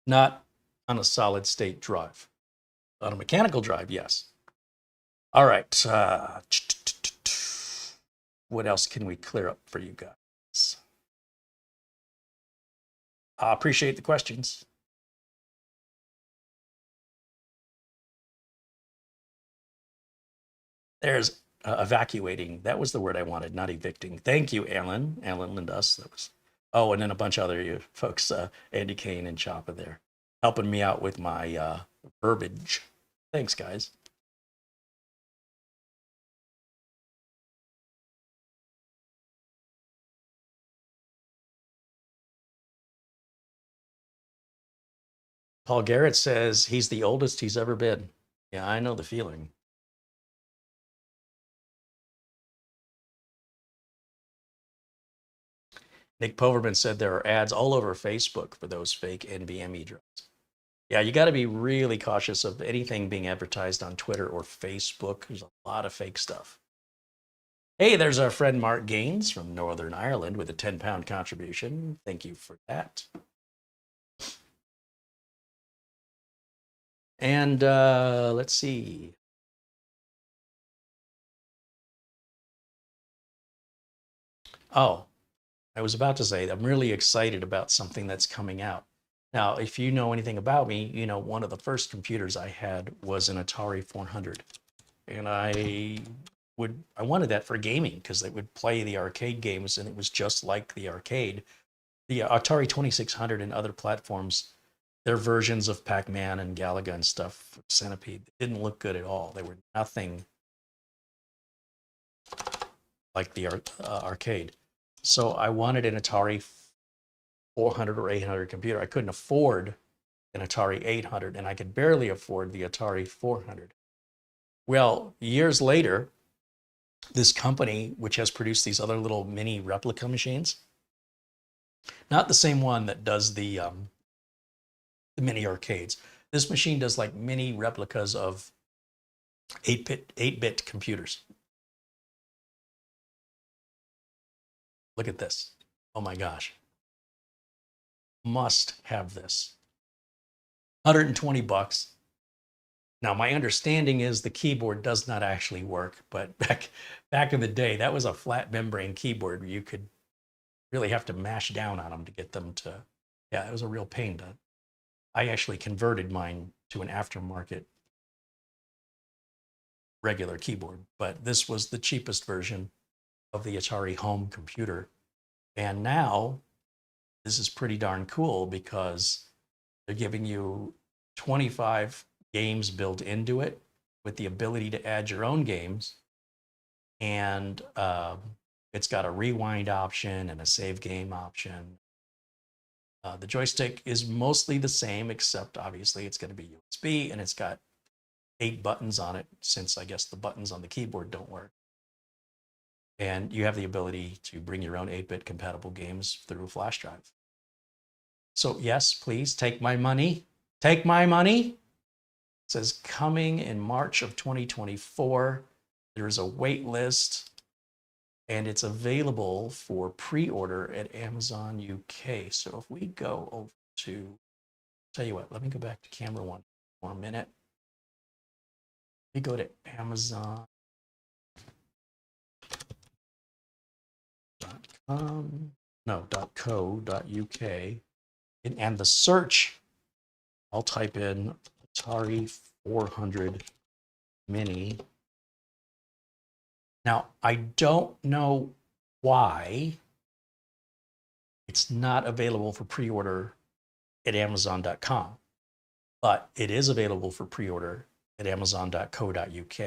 Not on a solid state drive. On a mechanical drive, yes. All right. What else can we clear up for you guys? I appreciate the questions. There's evacuating. That was the word I wanted, not evicting. Thank you, Alan Lindas. That was. Oh, and then a bunch of other folks, Andy Kane and Choppa there, helping me out with my verbiage. Thanks, guys. Paul Garrett says he's the oldest he's ever been. Yeah, I know the feeling. Nick Poverman said there are ads all over Facebook for those fake NVMe drives. Yeah, you got to be really cautious of anything being advertised on Twitter or Facebook. There's a lot of fake stuff. Hey, there's our friend Mark Gaines from Northern Ireland with a 10-pound contribution. Thank you for that. And let's see. Oh, I was about to say, I'm really excited about something that's coming out. Now, if you know anything about me, you know, one of the first computers I had was an Atari 400. And I wanted that for gaming because it would play the arcade games and it was just like the arcade. The Atari 2600 and other platforms, their versions of Pac-Man and Galaga and stuff, Centipede, didn't look good at all. They were nothing like the arcade. So I wanted an Atari 400 or 800 computer. I couldn't afford an Atari 800 and I could barely afford the Atari 400. Well, years later, this company, which has produced these other little mini replica machines, not the same one that does the mini arcades. This machine does like mini replicas of 8-bit computers. Look at this. Oh my gosh. Must have this. 120 bucks. Now, my understanding is the keyboard does not actually work, but back in the day, that was a flat membrane keyboard. You could really have to mash down on them to get them to, yeah, it was a real pain. I actually converted mine to an aftermarket regular keyboard, but this was the cheapest version of the Atari home computer. And now, this is pretty darn cool because they're giving you 25 games built into it with the ability to add your own games. And it's got a rewind option and a save game option. The joystick is mostly the same, except obviously it's going to be USB and it's got 8 buttons on it, since I guess the buttons on the keyboard don't work. And you have the ability to bring your own 8-bit compatible games through a flash drive. So yes, please take my money. Take my money. It says coming in March of 2024. There's a wait list and it's available for pre-order at Amazon UK. So if we go over to, tell you what, let me go back to camera one for a minute. We go to Amazon.com. No, .co.uk. And the search, I'll type in Atari 400 Mini. Now, I don't know why it's not available for pre-order at Amazon.com, but it is available for pre-order at Amazon.co.uk.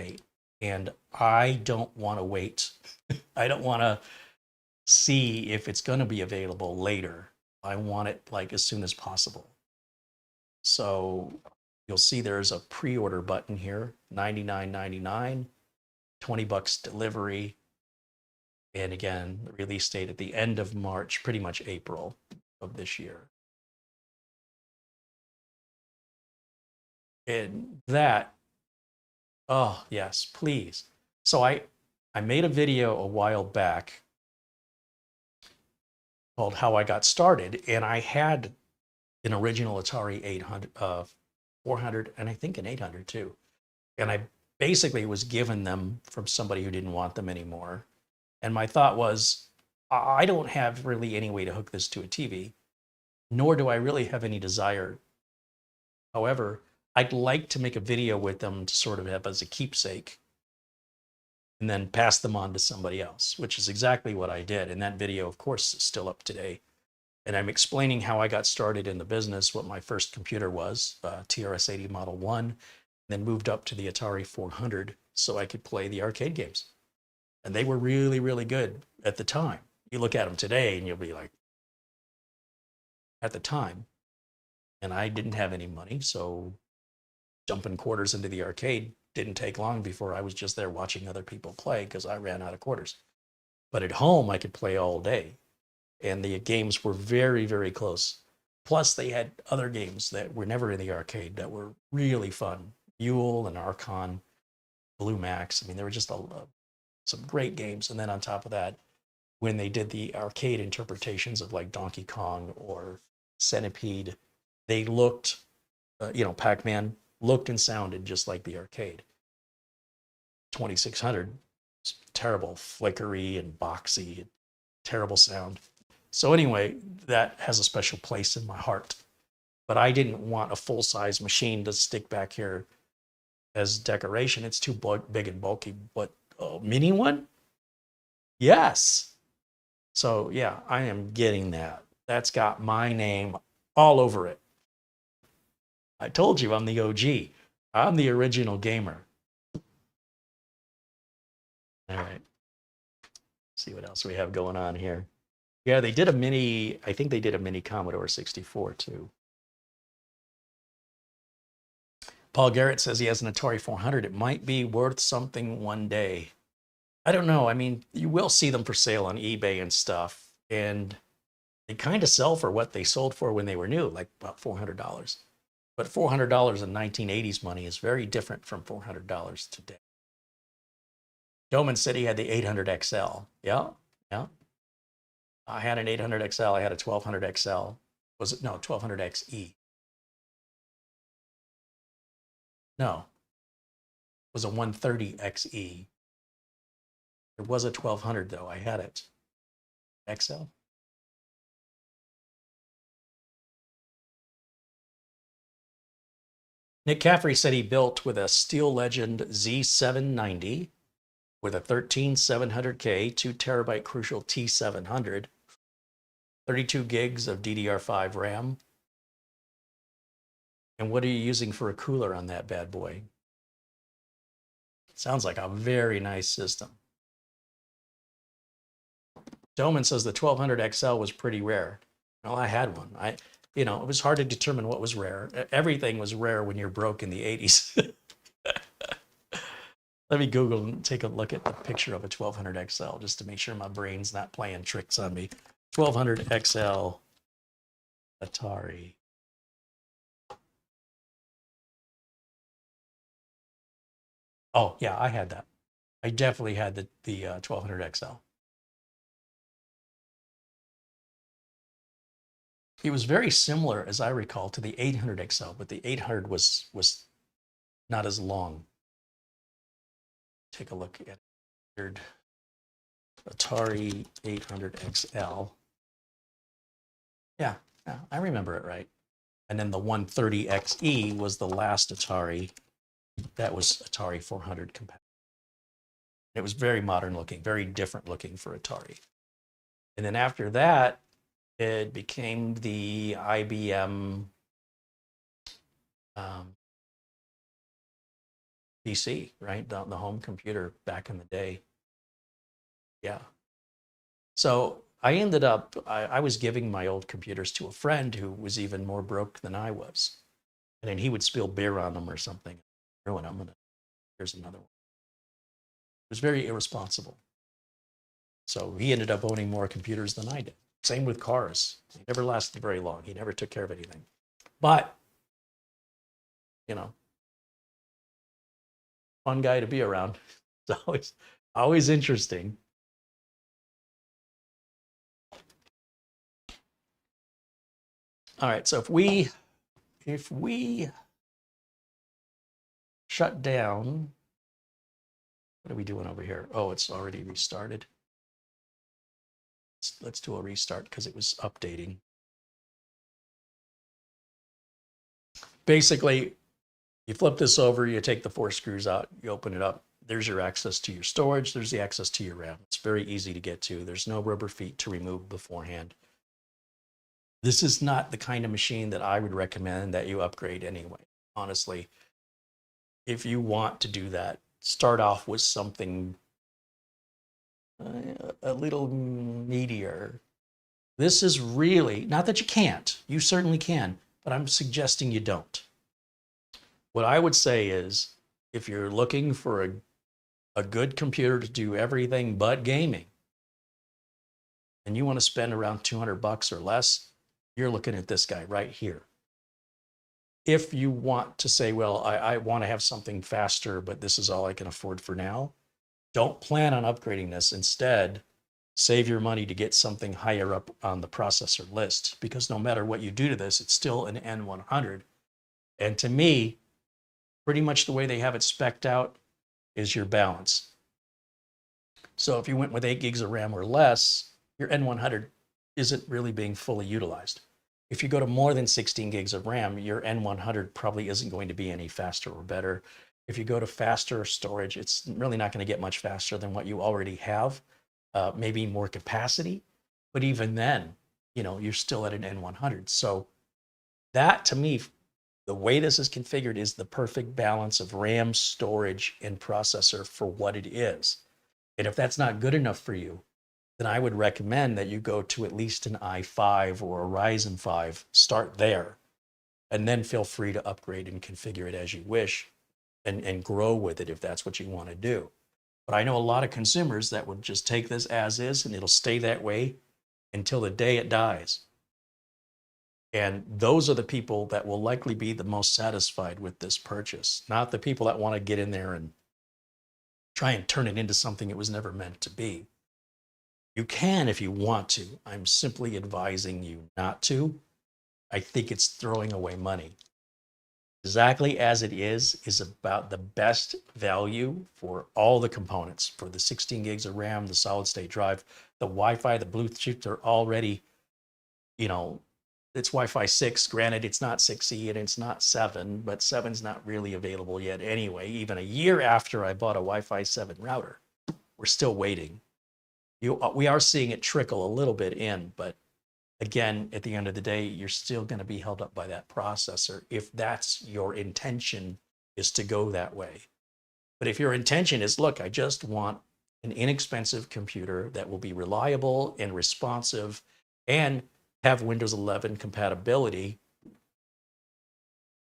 And I don't want to wait. I don't want to see if it's going to be available later. I want it like as soon as possible. So you'll see there's a pre-order button here, $99.99, 20 bucks delivery. And again, the release date at the end of March, pretty much April of this year. And that, oh yes, please. So I made a video a while back called How I Got Started, and I had an original Atari 800, 400, and I think an 800 too. And I basically was given them from somebody who didn't want them anymore. And my thought was, I don't have really any way to hook this to a TV, nor do I really have any desire. However, I'd like to make a video with them to sort of have as a keepsake and then pass them on to somebody else, which is exactly what I did. And that video, of course, is still up today. And I'm explaining how I got started in the business, what my first computer was, TRS-80 Model 1, then moved up to the Atari 400 so I could play the arcade games. And they were really, really good at the time. You look at them today and you'll be like, at the time. And I didn't have any money, so dumping quarters into the arcade didn't take long before I was just there watching other people play because I ran out of quarters. But at home, I could play all day. And the games were very, very close. Plus, they had other games that were never in the arcade that were really fun. Mule and Archon, Blue Max. I mean, there were just some great games. And then on top of that, when they did the arcade interpretations of like Donkey Kong or Centipede, they looked, Pac-Man looked and sounded just like the arcade. 2600, terrible, flickery and boxy, terrible sound. So anyway, that has a special place in my heart. But I didn't want a full-size machine to stick back here as decoration. It's too big and bulky. But a mini one? Yes. So yeah, I am getting that. That's got my name all over it. I told you I'm the OG. I'm the original gamer. All right. See what else we have going on here. Yeah, they did a mini, I think they did a mini Commodore 64 too. Paul Garrett says he has an Atari 400. It might be worth something one day. I don't know. I mean, you will see them for sale on eBay and stuff. And they kind of sell for what they sold for when they were new, like about $400. But $400 in 1980s money is very different from $400 today. Doman said he had the 800 XL. Yeah, yeah. I had an 800 XL. I had a 1200 XL. Was it? No, 1200 XE. No, it was a 130 XE. There was a 1200 though. I had it. XL. Nick Caffrey said he built with a Steel Legend Z790 with a 13700K, 2 terabyte Crucial T700, 32 gigs of DDR5 RAM. And what are you using for a cooler on that bad boy? Sounds like a very nice system. Doman says the 1200 XL was pretty rare. Well, I had one. It was hard to determine what was rare. Everything was rare when you're broke in the 80s. Let me Google and take a look at the picture of a 1200 XL just to make sure my brain's not playing tricks on me. 1200 XL Atari. Oh, yeah, I had that. I definitely had the 1200 XL. It was very similar, as I recall, to the 800 XL, but the 800 was not as long. Take a look at it. Atari 800 XL. Yeah, I remember it right. And then the 130 XE was the last Atari. That was Atari 400 compatible. It was very modern looking, very different looking for Atari. And then after that, it became the IBM PC, right? The home computer back in the day. Yeah. So I ended up, I was giving my old computers to a friend who was even more broke than I was. And then he would spill beer on them or something. Ruin them. Here's another one. It was very irresponsible. So he ended up owning more computers than I did. Same with cars. He never lasted very long. He never took care of anything. But, fun guy to be around. It's always interesting. All right, so if we shut down, what are we doing over here? Oh, it's already restarted. Let's do a restart because it was updating. Basically, you flip this over, you take the 4 screws out, you open it up. There's your access to your storage. There's the access to your RAM. It's very easy to get to. There's no rubber feet to remove beforehand. This is not the kind of machine that I would recommend that you upgrade anyway. Honestly, if you want to do that, start off with something a little meatier. This is really, not that you can't, you certainly can, but I'm suggesting you don't. What I would say is, if you're looking for a good computer to do everything but gaming, and you want to spend around $200 or less, you're looking at this guy right here. If you want to say, well, I want to have something faster, but this is all I can afford for now, don't plan on upgrading this. Instead, save your money to get something higher up on the processor list, because no matter what you do to this, it's still an N100. And to me, pretty much the way they have it spec'd out is your balance. So if you went with 8 gigs of RAM or less, your N100 isn't really being fully utilized. If you go to more than 16 gigs of RAM, your N100 probably isn't going to be any faster or better. If you go to faster storage, it's really not going to get much faster than what you already have, maybe more capacity. But even then, you know, you're still at an N100. So that, to me, the way this is configured is the perfect balance of RAM, storage, and processor for what it is. And if that's not good enough for you, then I would recommend that you go to at least an i5 or a Ryzen 5, start there, and then feel free to upgrade and configure it as you wish and grow with it if that's what you want to do. But I know a lot of consumers that would just take this as is and it'll stay that way until the day it dies. And those are the people that will likely be the most satisfied with this purchase, not the people that want to get in there and try and turn it into something it was never meant to be. You can if you want to. I'm simply advising you not to. I think it's throwing away money. Exactly as it is about the best value for all the components, for the 16 gigs of RAM, the solid state drive, the Wi-Fi, the Bluetooth are already, you know, it's Wi-Fi 6. Granted, it's not 6E and it's not 7, but 7's not really available yet anyway. Even a year after I bought a Wi-Fi 7 router, we're still waiting. We are seeing it trickle a little bit in, but again, at the end of the day, you're still going to be held up by that processor if that's your intention, is to go that way. But if your intention is, look, I just want an inexpensive computer that will be reliable and responsive and have Windows 11 compatibility,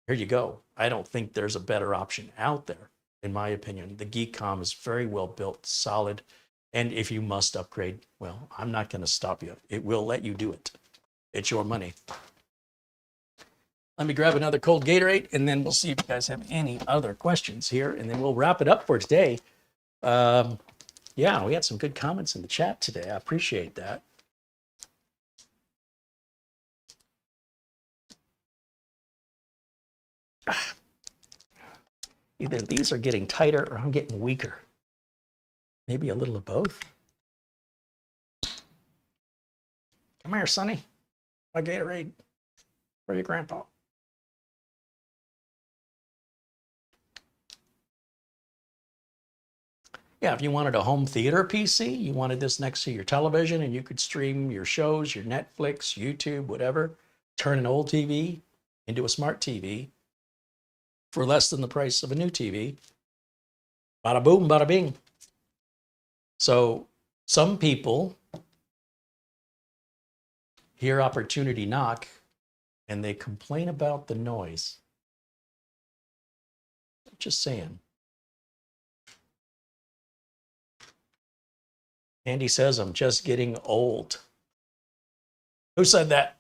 here you go. I don't think there's a better option out there, in my opinion. The Geekom is very well built, solid. And if you must upgrade, well, I'm not going to stop you. It will let you do it. It's your money. Let me grab another cold Gatorade, and then we'll see if you guys have any other questions here, and then we'll wrap it up for today. Yeah, we had some good comments in the chat today. I appreciate that. Either these are getting tighter or I'm getting weaker. Maybe a little of both. Come here, Sonny. My Gatorade for your grandpa. Yeah, if you wanted a home theater PC, you wanted this next to your television and you could stream your shows, your Netflix, YouTube, whatever, turn an old TV into a smart TV for less than the price of a new TV. Bada boom, bada bing. So some people hear opportunity knock and they complain about the noise. Just saying. Andy says, I'm just getting old. Who said that?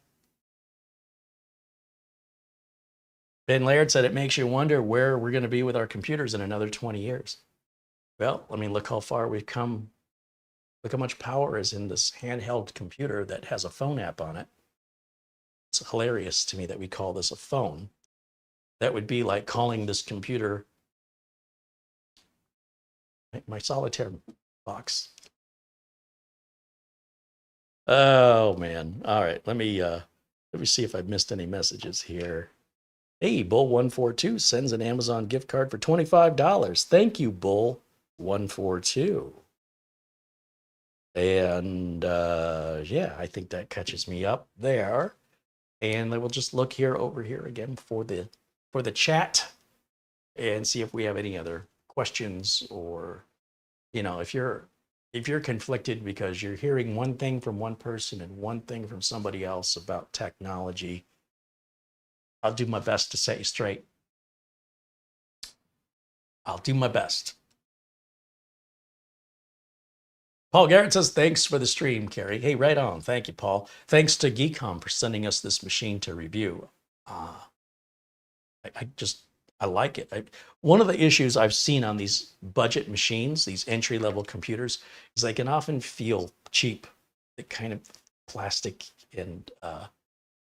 Ben Laird said it makes you wonder where we're going to be with our computers in another 20 years. Well, I mean, look how far we've come. Look how much power is in this handheld computer that has a phone app on it. It's hilarious to me that we call this a phone. That would be like calling this computer my solitaire box. Oh man. All right. Let me see if I've missed any messages here. Hey, Bull142 sends an Amazon gift card for $25. Thank you, Bull142. And yeah, I think that catches me up there. And then we'll just look here over here again for the chat and see if we have any other questions, or, you know, if you're conflicted because you're hearing one thing from one person and one thing from somebody else about technology, I'll do my best to set you straight. I'll do my best. Paul Garrett says, thanks for the stream, Carey. Hey, right on. Thank you, Paul. Thanks to Geekom for sending us this machine to review. I like it. One of the issues I've seen on these budget machines, these entry-level computers, is they can often feel cheap. They're kind of plastic, and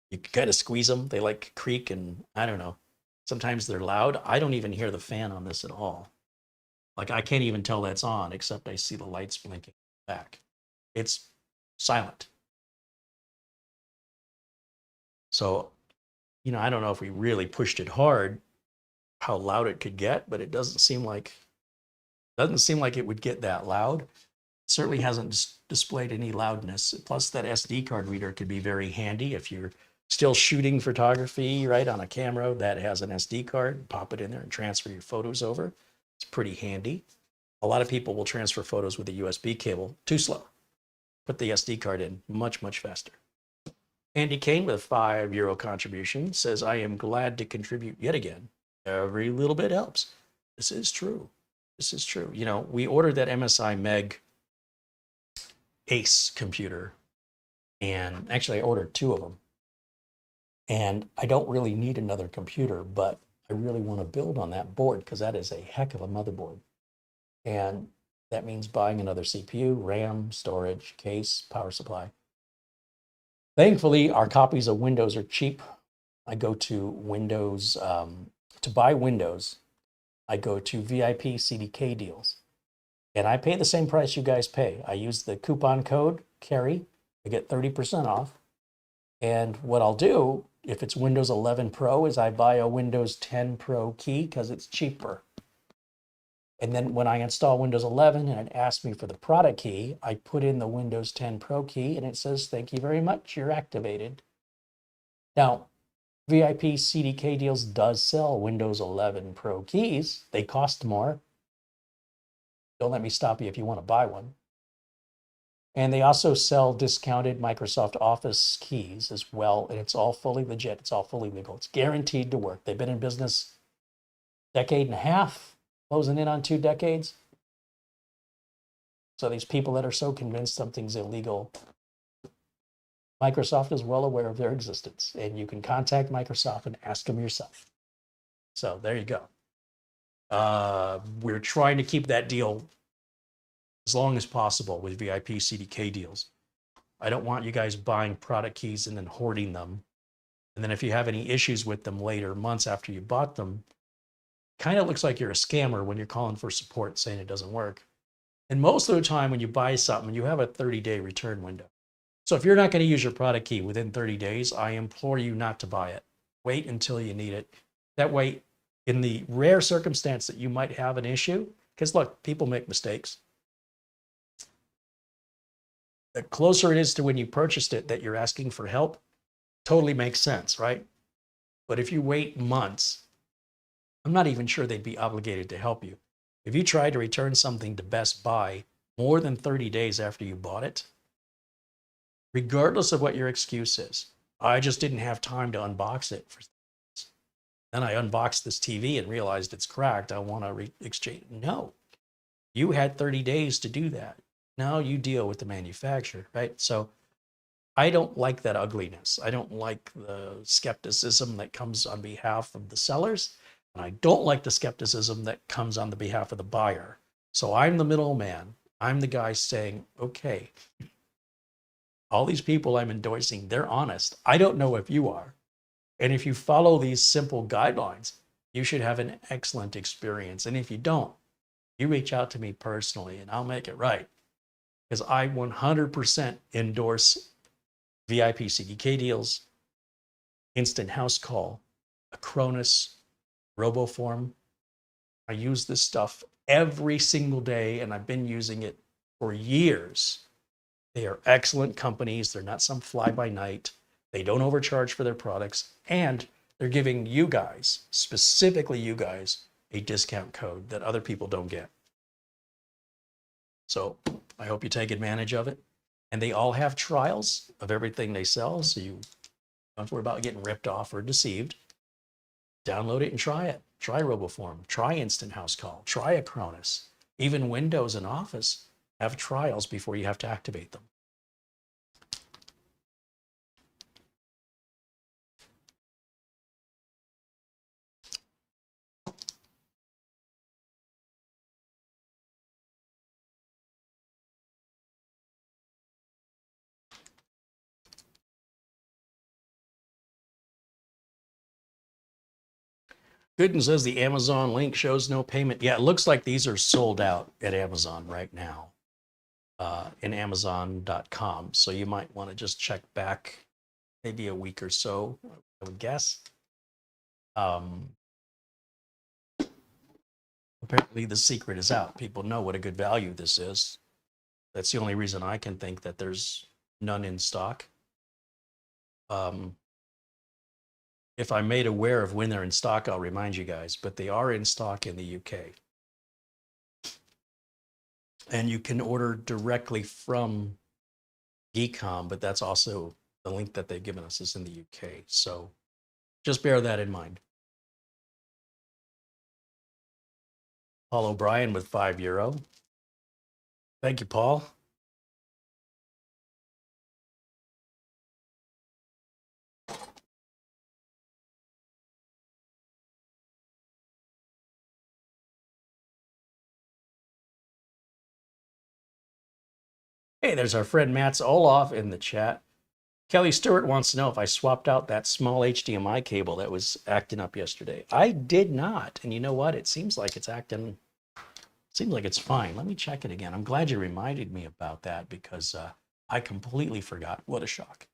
you can kind of squeeze them. They like creak, and I don't know. Sometimes they're loud. I don't even hear the fan on this at all. Like, I can't even tell that's on, except I see the lights blinking back. It's silent. So, I don't know if we really pushed it hard, how loud it could get, but it doesn't seem like it would get that loud. It certainly hasn't displayed any loudness. Plus, that SD card reader could be very handy if you're still shooting photography, right, on a camera that has an SD card. Pop it in there and transfer your photos over. It's pretty handy. A lot of people will transfer photos with a USB cable. Too slow. Put the SD card in. Much, much faster. Andy Kane with a €5 contribution says, I am glad to contribute yet again. Every little bit helps. This is true. This is true. We ordered that MSI Meg Ace computer, and actually I ordered 2 of them. And I don't really need another computer, but I really want to build on that board because that is a heck of a motherboard. And that means buying another CPU, RAM, storage, case, power supply. Thankfully, our copies of Windows are cheap. I go to Windows, to buy Windows, I go to VIP CDK deals. And I pay the same price you guys pay. I use the coupon code, Carey, I get 30% off. And what I'll do, if it's Windows 11 Pro, is I buy a Windows 10 Pro key because it's cheaper. And then when I install Windows 11 and it asks me for the product key, I put in the Windows 10 Pro key and it says, thank you very much, you're activated. Now, VIP CDK Deals does sell Windows 11 Pro keys. They cost more. Don't let me stop you if you want to buy one. And they also sell discounted Microsoft Office keys as well. And it's all fully legit. It's all fully legal. It's guaranteed to work. They've been in business a decade and a half, closing in on 2 decades. So these people that are so convinced something's illegal, Microsoft is well aware of their existence, and you can contact Microsoft and ask them yourself. So there you go. We're trying to keep that deal as long as possible with VIP CDK deals. I don't want you guys buying product keys and then hoarding them. And then if you have any issues with them later, months after you bought them, kind of looks like you're a scammer when you're calling for support saying it doesn't work. And most of the time when you buy something, you have a 30-day return window. So if you're not going to use your product key within 30 days, I implore you not to buy it. Wait until you need it. That way, in the rare circumstance that you might have an issue, because look, people make mistakes. The closer it is to when you purchased it that you're asking for help, totally makes sense, right? But if you wait months, I'm not even sure they'd be obligated to help you. If you try to return something to Best Buy more than 30 days after you bought it, regardless of what your excuse is, I just didn't have time to unbox it. Then I unboxed this TV and realized it's cracked. I want to exchange. No, you had 30 days to do that. Now you deal with the manufacturer, right? So I don't like that ugliness. I don't like the skepticism that comes on behalf of the sellers. And I don't like the skepticism that comes on the behalf of the buyer. So I'm the middleman. I'm the guy saying, okay, all these people I'm endorsing, they're honest. I don't know if you are. And if you follow these simple guidelines, you should have an excellent experience. And if you don't, you reach out to me personally and I'll make it right. Because I 100% endorse VIP CDK deals, Instant House Call, Acronis, RoboForm. I use this stuff every single day and I've been using it for years. They are excellent companies. They're not some fly-by-night. They don't overcharge for their products. And they're giving you guys, specifically you guys, a discount code that other people don't get. So I hope you take advantage of it. And they all have trials of everything they sell. So you don't worry about getting ripped off or deceived. Download it and try it. Try RoboForm. Try Instant House Call. Try Acronis. Even Windows and Office have trials before you have to activate them. Gooden says the Amazon link shows no payment. Yeah, it looks like these are sold out at Amazon right now, in Amazon.com. So you might want to just check back maybe a week or so, I would guess. Apparently the secret is out. People know what a good value this is. That's the only reason I can think that there's none in stock. If I'm made aware of when they're in stock, I'll remind you guys, but they are in stock in the UK. And you can order directly from Geekom, but that's also the link that they've given us is in the UK. So just bear that in mind. Paul O'Brien with €5. Thank you, Paul. Hey, there's our friend Mats Olaf in the chat. Kelly Stewart wants to know if I swapped out that small HDMI cable that was acting up yesterday. I did not. And you know what? It seems like it's acting, seems like it's fine. Let me check it again. I'm glad you reminded me about that because I completely forgot. What a shock.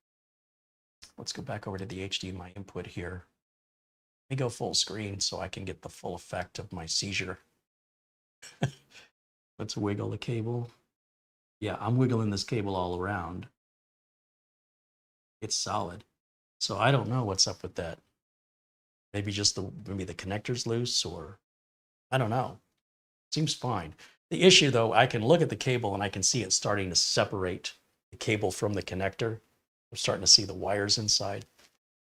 Let's go back over to the HDMI input here. Let me go full screen so I can get the full effect of my seizure. Let's wiggle the cable. Yeah, I'm wiggling this cable all around. It's solid. So I don't know what's up with that. Maybe just maybe the connector's loose, or I don't know. Seems fine. The issue though, I can look at the cable and I can see it starting to separate the cable from the connector. I'm starting to see the wires inside.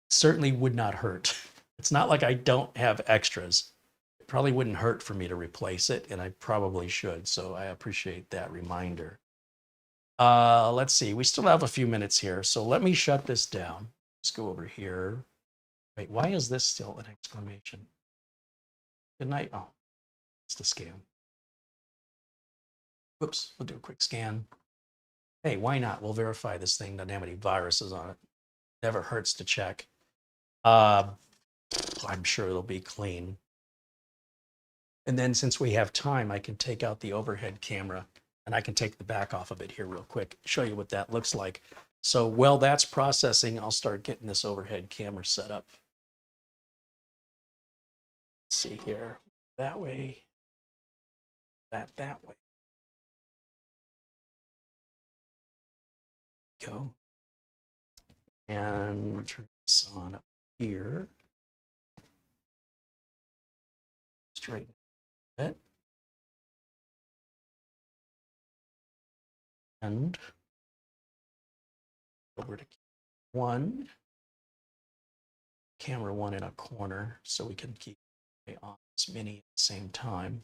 Certainly would not hurt. It's not like I don't have extras. It probably wouldn't hurt for me to replace it, and I probably should. So I appreciate that reminder. Let's see. We still have a few minutes here, so let me shut this down. Let's go over here. Wait, why is this still an exclamation? Good night. Oh, it's the scan. Whoops, we'll do a quick scan. Hey, why not? We'll verify this thing doesn't have any viruses on it. Never hurts to check. I'm sure it'll be clean. And then since we have time, I can take out the overhead camera and I can take the back off of it here real quick, show you what that looks like. So while that's processing, I'll start getting this overhead camera set up. Let's see here, that way, that way. Go. And turn this on up here. Straighten it. And over to camera one in a corner so we can keep on this mini at the same time.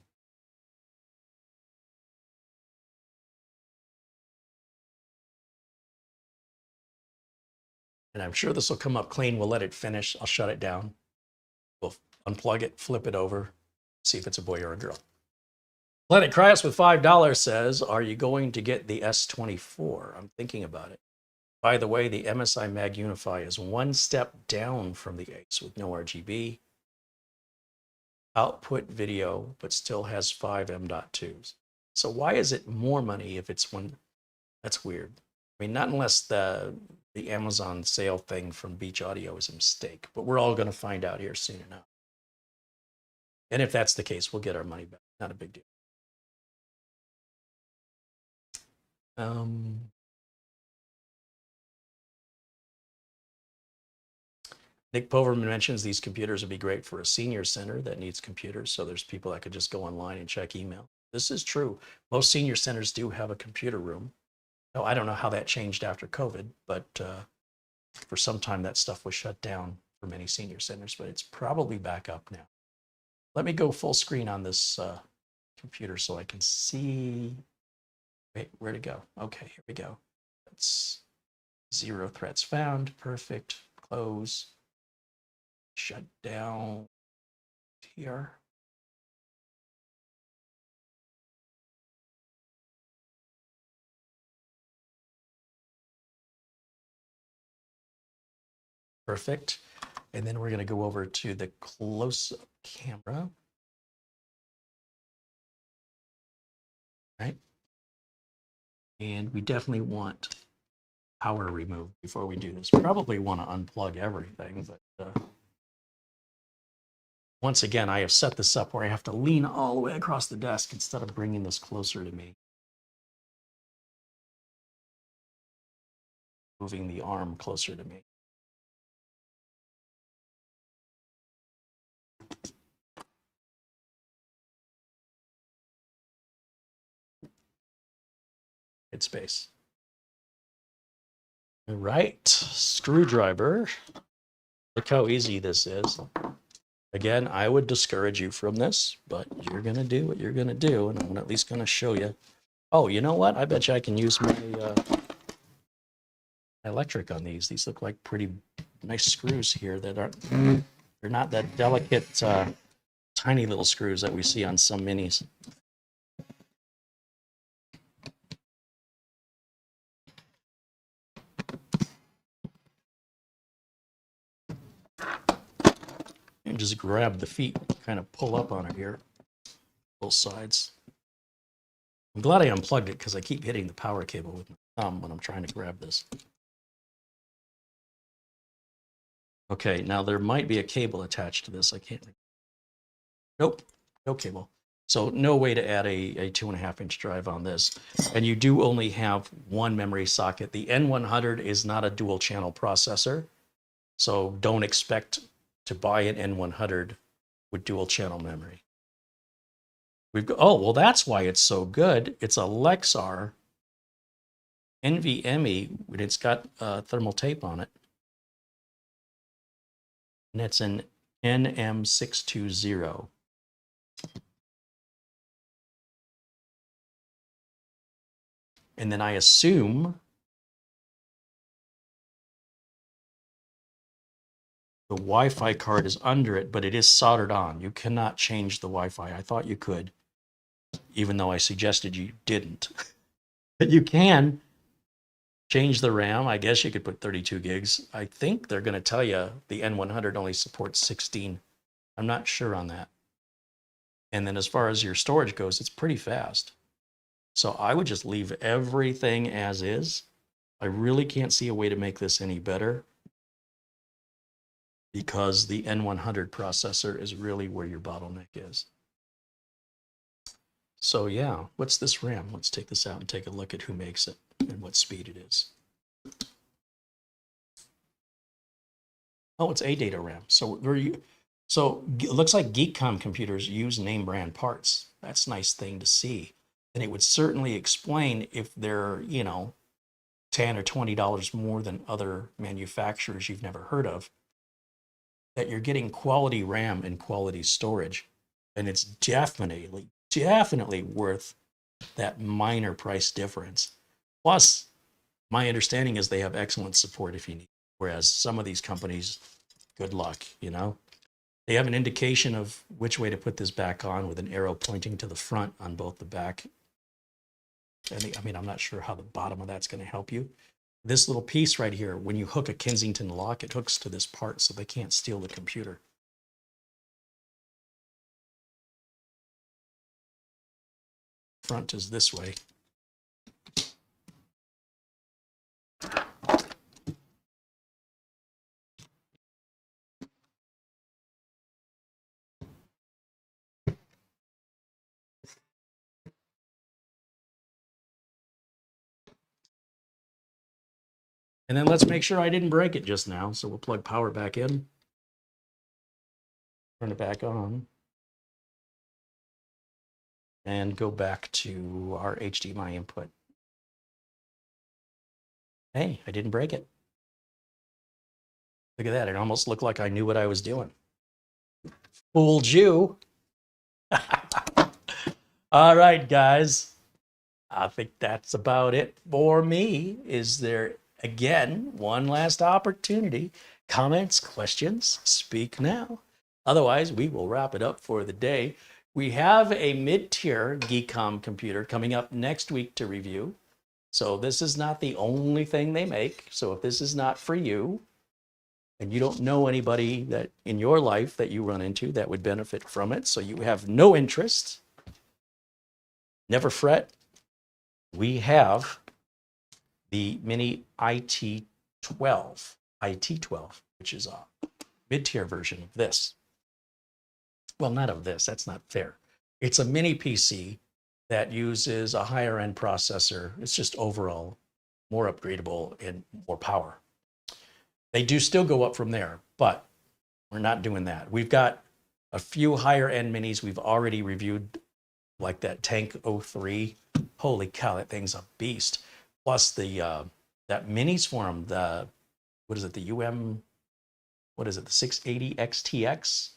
And I'm sure this will come up clean. We'll let it finish. I'll shut it down. We'll unplug it, flip it over, see if it's a boy or a girl. Planet Cryos with $5 says, are you going to get the S24? I'm thinking about it. By the way, the MSI Mag Unify is one step down from the Ace with no RGB. Output video, but still has 5 M.2s. So why is it more money if it's one? That's weird. I mean, not unless the Amazon sale thing from Beach Audio is a mistake, but we're all going to find out here soon enough. And if that's the case, we'll get our money back. Not a big deal. Nick Poverman mentions these computers would be great for a senior center that needs computers. So there's people that could just go online and check email. This is true. Most senior centers do have a computer room. Now, I don't know how that changed after COVID, but for some time that stuff was shut down for many senior centers, but it's probably back up now. Let me go full screen on this computer so I can see. Wait, where'd it go? Okay, here we go. That's 0 threats found. Perfect. Close. Shut down here. Perfect. And then we're going to go over to the close-up camera. Right. And we definitely want power removed before we do this. Probably want to unplug everything, but once again, I have set this up where I have to lean all the way across the desk instead of bringing this closer to me. Moving the arm closer to me. Hit space. All right, screwdriver. Look how easy this is. Again, I would discourage you from this, but you're going to do what you're going to do, and I'm at least going to show you. Oh, you know what? I bet you I can use my electric on these. These look like pretty nice screws here that aren't, they're not that delicate, tiny little screws that we see on some minis. And just grab the feet, kind of pull up on it here, both sides. I'm glad I unplugged it because I keep hitting the power cable with my thumb when I'm trying to grab this. Okay, now there might be a cable attached to this. I can't. Nope, no cable. So no way to add a 2.5-inch drive on this. And you do only have one memory socket. The N100 is not a dual channel processor. So don't expect to buy an N100 with dual channel memory. We've got, oh, well, that's why it's so good. It's a Lexar NVMe, and it's got thermal tape on it. And it's an NM620. And then I assume the Wi-Fi card is under it, but it is soldered on. You cannot change the Wi-Fi. I thought you could, even though I suggested you didn't. But you can change the RAM. I guess you could put 32 gigs. I think they're going to tell you the N100 only supports 16. I'm not sure on that. And then as far as your storage goes, it's pretty fast. So I would just leave everything as is. I really can't see a way to make this any better because the N100 processor is really where your bottleneck is. So yeah, what's this RAM? Let's take this out and take a look at who makes it and what speed it is. Oh, it's ADATA RAM. So it looks like Geekom computers use name brand parts. That's a nice thing to see. And it would certainly explain if they're, you know, $10 or $20 more than other manufacturers you've never heard of, that you're getting quality RAM and quality storage. And it's definitely worth that minor price difference. Plus, my understanding is they have excellent support if you need, whereas some of these companies, good luck, you know? They have an indication of which way to put this back on with an arrow pointing to the front on both the back. I mean, I'm not sure how the bottom of that's going to help you. This little piece right here, when you hook a Kensington lock, it hooks to this part so they can't steal the computer. Front is this way. And then let's make sure I didn't break it just now. So we'll plug power back in. Turn it back on. And go back to our HDMI input. Hey, I didn't break it. Look at that. It almost looked like I knew what I was doing. Fooled you. All right, guys. I think that's about it for me. Is there, again, one last opportunity? Comments, questions, speak now. Otherwise, we will wrap it up for the day. We have a mid-tier Geekom computer coming up next week to review. So this is not the only thing they make. So if this is not for you, and you don't know anybody that in your life that you run into that would benefit from it, so you have no interest, never fret. We have the Mini IT12, which is a mid-tier version of this. Well, not of this, that's not fair. It's a mini PC that uses a higher end processor. It's just overall more upgradable and more power. They do still go up from there, but we're not doing that. We've got a few higher end minis we've already reviewed, like that Tank 03. Holy cow, that thing's a beast. Plus the that minis forum, the what is it, the what is it, the 680 XTX?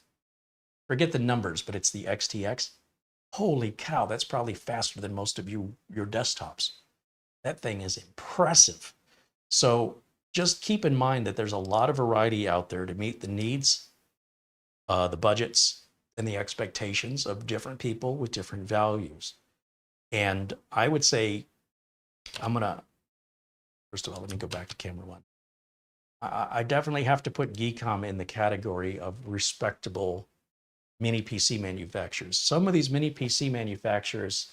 Forget the numbers, but it's the XTX. Holy cow, that's probably faster than most of your desktops. That thing is impressive. So just keep in mind that there's a lot of variety out there to meet the needs, the budgets, and the expectations of different people with different values. And I would say, first of all, let me go back to camera one. I definitely have to put Geekom in the category of respectable mini PC manufacturers. Some of these mini PC manufacturers,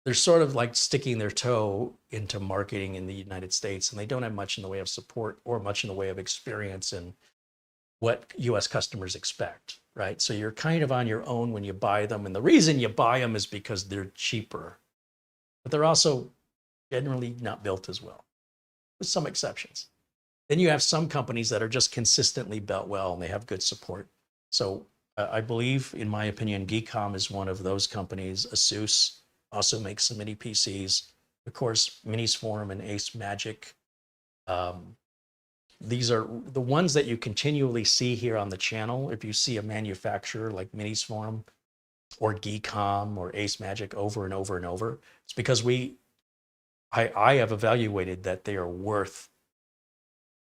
they're sort of like sticking their toe into marketing in the United States, and they don't have much in the way of support or much in the way of experience in what US customers expect, right? So you're kind of on your own when you buy them. And the reason you buy them is because they're cheaper, but they're also generally not built as well, with some exceptions. Then you have some companies that are just consistently built well and they have good support. So I believe, in my opinion, Geekom is one of those companies. ASUS also makes some mini PCs. Of course, Minis Forum and Ace Magic. These are the ones that you continually see here on the channel. If you see a manufacturer like Minis Forum or Geekom or Ace Magic over and over and over, it's because I have evaluated that they are worth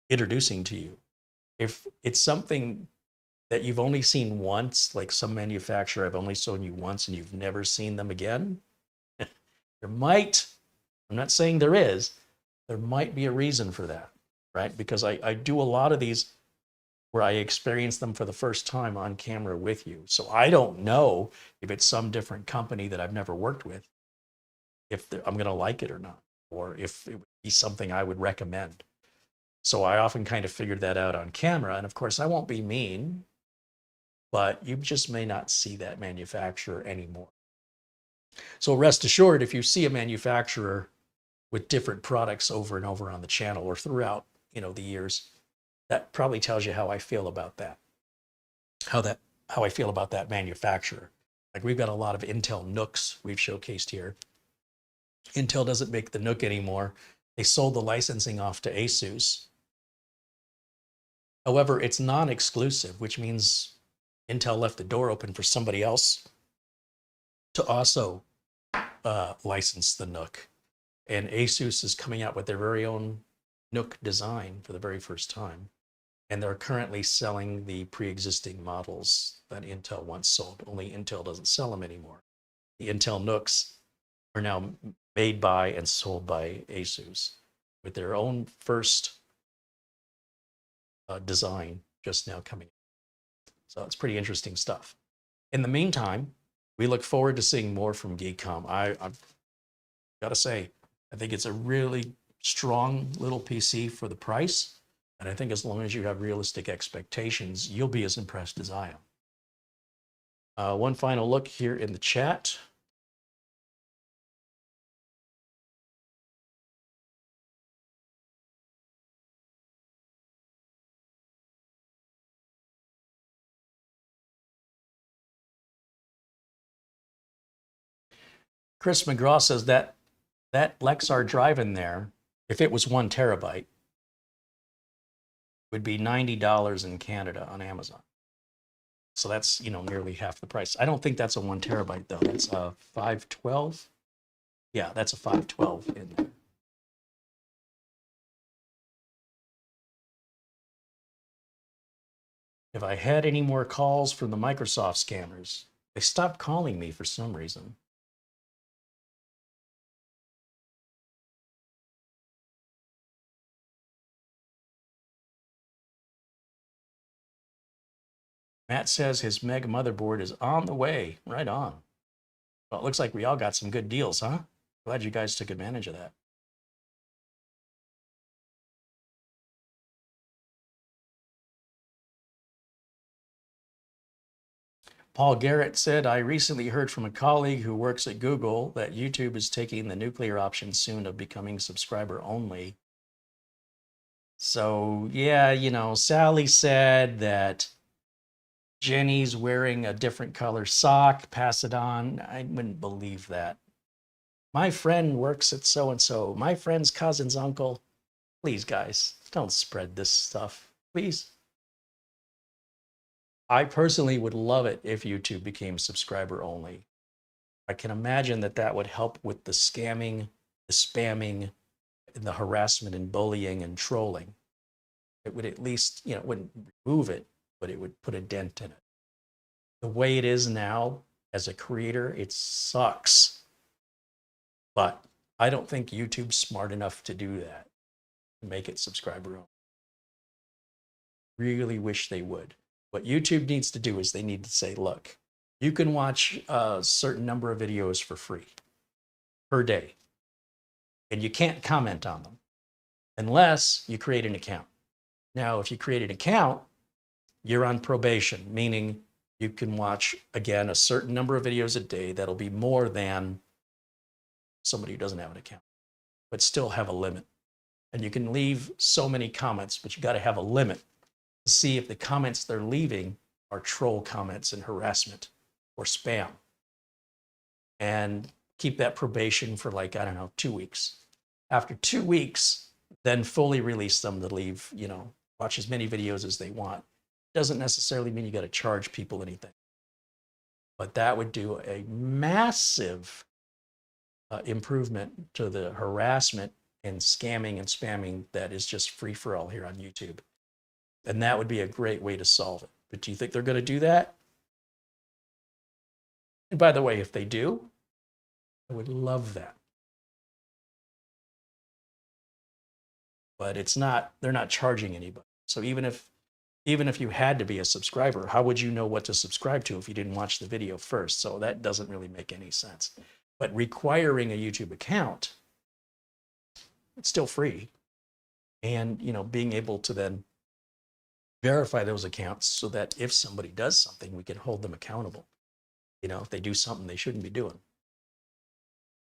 introducing to you. If it's something that you've only seen once, like some manufacturer I've only shown you once and you've never seen them again, there might, I'm not saying there is, there might be a reason for that, right? Because I do a lot of these where I experience them for the first time on camera with you. So I don't know if it's some different company that I've never worked with, if I'm going to like it or not, or if it would be something I would recommend. So I often kind of figured that out on camera. And of course, I won't be mean, but you just may not see that manufacturer anymore. So rest assured, if you see a manufacturer with different products over and over on the channel or throughout, the years, that probably tells you how I feel about that. How I feel about that manufacturer. Like, we've got a lot of Intel NUCs we've showcased here. Intel doesn't make the NUC anymore. They sold the licensing off to ASUS. However, it's non-exclusive, which means Intel left the door open for somebody else to also license the NUC. And ASUS is coming out with their very own NUC design for the very first time. And they're currently selling the pre-existing models that Intel once sold. Only Intel doesn't sell them anymore. The Intel NUCs are now made by and sold by ASUS with their own first design just now coming. So it's pretty interesting stuff. In the meantime, we look forward to seeing more from Geekom. I've got to say, I think it's a really strong little PC for the price. And I think as long as you have realistic expectations, you'll be as impressed as I am. One final look here in the chat. Chris McGraw says that Lexar drive in there, if it was 1 terabyte, would be $90 in Canada on Amazon. So that's, nearly half the price. I don't think that's a 1 terabyte though. That's a 512. Yeah, that's a 512 in there. If I had any more calls from the Microsoft scammers, they stopped calling me for some reason. Matt says his Mega motherboard is on the way. Right on. Well, it looks like we all got some good deals, huh? Glad you guys took advantage of that. Paul Garrett said, I recently heard from a colleague who works at Google that YouTube is taking the nuclear option soon of becoming subscriber only. So, yeah, you know, Sally said that Jenny's wearing a different color sock, pass it on. I wouldn't believe that. My friend works at so-and-so. My friend's cousin's uncle. Please, guys, don't spread this stuff, please. I personally would love it if YouTube became subscriber only. I can imagine that that would help with the scamming, the spamming, and the harassment and bullying and trolling. It would at least, you know, it wouldn't remove it, but it would put a dent in it. The way it is now, as a creator, it sucks. But I don't think YouTube's smart enough to do that, to make it subscriber only. Really wish they would. What YouTube needs to do is they need to say, look, you can watch a certain number of videos for free per day, and you can't comment on them unless you create an account. Now, if you create an account, you're on probation, meaning you can watch, again, a certain number of videos a day that'll be more than somebody who doesn't have an account, but still have a limit. And you can leave so many comments, but you got to have a limit to see if the comments they're leaving are troll comments and harassment or spam. And keep that probation for like, I don't know, 2 weeks. After 2 weeks, then fully release them to leave, you know, watch as many videos as they want. Doesn't necessarily mean you got to charge people anything. But that would do a massive improvement to the harassment and scamming and spamming that is just free for all here on YouTube. And that would be a great way to solve it. But do you think they're going to do that? And by the way, if they do, I would love that. But it's not, they're not charging anybody. So even if you had to be a subscriber, how would you know what to subscribe to if you didn't watch the video first? So that doesn't really make any sense. But requiring a YouTube account, it's still free. And, you know, being able to then verify those accounts so that if somebody does something, we can hold them accountable. You know, if they do something they shouldn't be doing.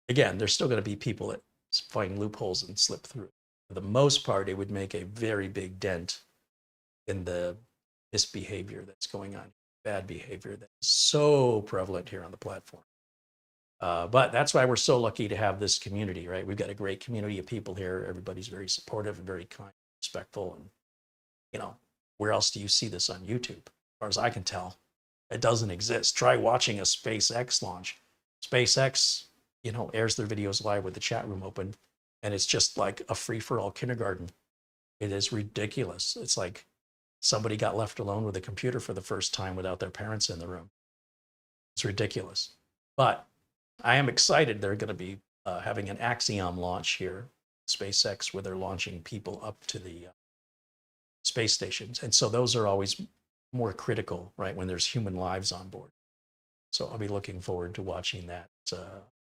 Again, there's still going to be people that find loopholes and slip through. For the most part, it would make a very big dent in the misbehavior that's going on, bad behavior that's so prevalent here on the platform. But that's why we're so lucky to have this community, right? We've got a great community of people here. Everybody's very supportive and very kind, respectful. And, you know, where else do you see this on YouTube? As far as I can tell, it doesn't exist. Try watching a SpaceX launch. SpaceX, you know, airs their videos live with the chat room open, and it's just like a free-for-all kindergarten. It is ridiculous. It's like somebody got left alone with a computer for the first time without their parents in the room. It's ridiculous. But I am excited they're going to be having an Axiom launch here, SpaceX, where they're launching people up to the space stations. And so those are always more critical, right, when there's human lives on board. So I'll be looking forward to watching that. I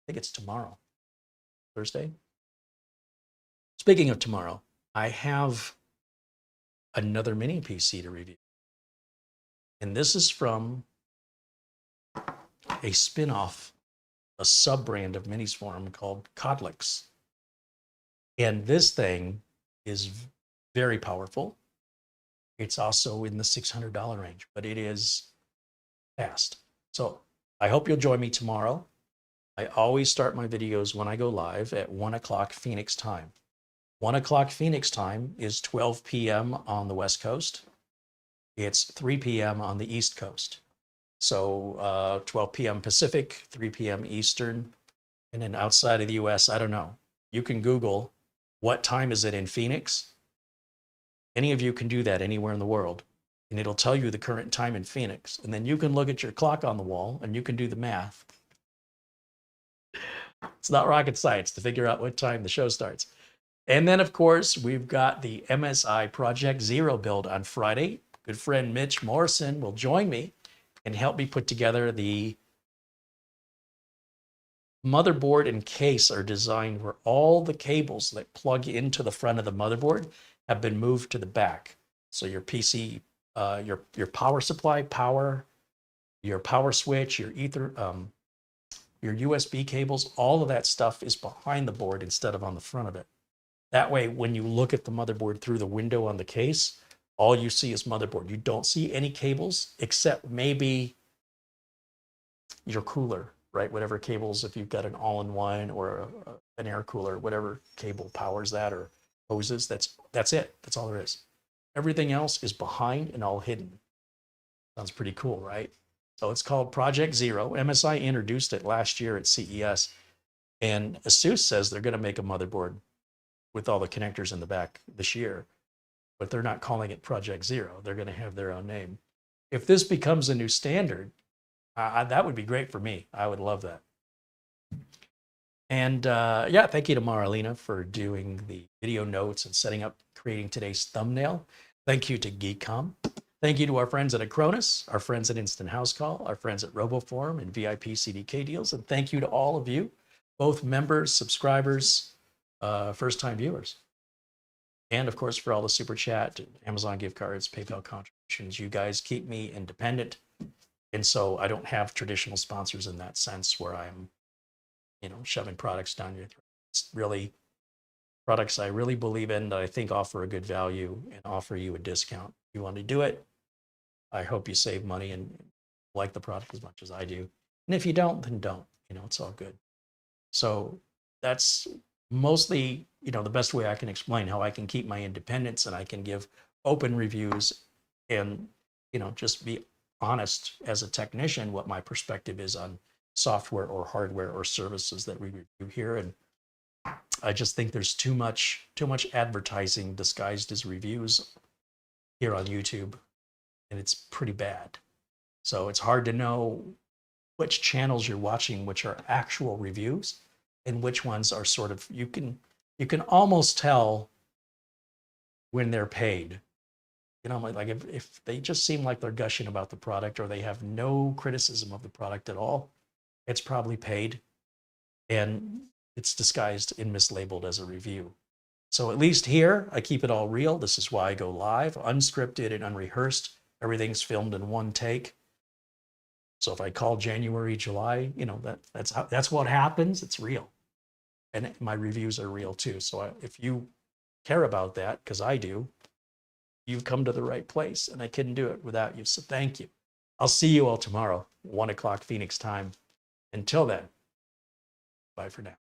think it's tomorrow, Thursday. Speaking of tomorrow, I have another mini PC to review. And this is from a spin-off, a sub-brand of Minisforum called Codlix. And this thing is very powerful. It's also in the $600 range, but it is fast. So I hope you'll join me tomorrow. I always start my videos when I go live at 1 o'clock Phoenix time. 1 o'clock Phoenix time is 12 p.m. on the West Coast. It's 3 p.m. on the East Coast. So 12 p.m. Pacific, 3 p.m. Eastern, and then outside of the US, I don't know. You can Google what time is it in Phoenix. Any of you can do that anywhere in the world, and it'll tell you the current time in Phoenix. And then you can look at your clock on the wall and you can do the math. It's not rocket science to figure out what time the show starts. And then, of course, we've got the MSI Project Zero build on Friday. Good friend Mitch Morrison will join me and help me put together the motherboard and case are designed where all the cables that plug into the front of the motherboard have been moved to the back. So your PC, your power supply, your power switch, your your USB cables, all of that stuff is behind the board instead of on the front of it. That way, when you look at the motherboard through the window on the case, all you see is motherboard. You don't see any cables except maybe your cooler, right? Whatever cables, if you've got an all-in-one or an air cooler, whatever cable powers that or hoses, that's it. That's all there is. Everything else is behind and all hidden. Sounds pretty cool, right? So it's called Project Zero. MSI introduced it last year at CES. And ASUS says they're going to make a motherboard with all the connectors in the back this year, but they're not calling it Project Zero. They're going to have their own name. If this becomes a new standard, that would be great for me. I would love that. And yeah, thank you to Marlena for doing the video notes and setting up, creating today's thumbnail. Thank you to Geekom. Thank you to our friends at Acronis, our friends at Instant House Call, our friends at RoboForum and VIP CDK Deals. And thank you to all of you, both members, subscribers, first-time viewers. And of course, for all the super chat, Amazon gift cards, PayPal contributions, you guys keep me independent. And so I don't have traditional sponsors in that sense where I'm, shoving products down your throat. It's really products I really believe in that I think offer a good value and offer you a discount. If you want to do it, I hope you save money and like the product as much as I do. And if you don't, then don't. It's all good. So that's mostly, the best way I can explain how I can keep my independence and I can give open reviews and, just be honest as a technician what my perspective is on software or hardware or services that we review here. And I just think there's too much advertising disguised as reviews here on YouTube, and it's pretty bad. So it's hard to know which channels you're watching, which are actual reviews, and which ones are sort of, you can almost tell when they're paid. Like if they just seem like they're gushing about the product or they have no criticism of the product at all, it's probably paid and it's disguised and mislabeled as a review. So at least here, I keep it all real. This is why I go live, unscripted and unrehearsed. Everything's filmed in one take. So if I call January, July, that's what happens. It's real. And my reviews are real too. So if you care about that, because I do, you've come to the right place, and I couldn't do it without you. So thank you. I'll see you all tomorrow, 1 o'clock Phoenix time. Until then, bye for now.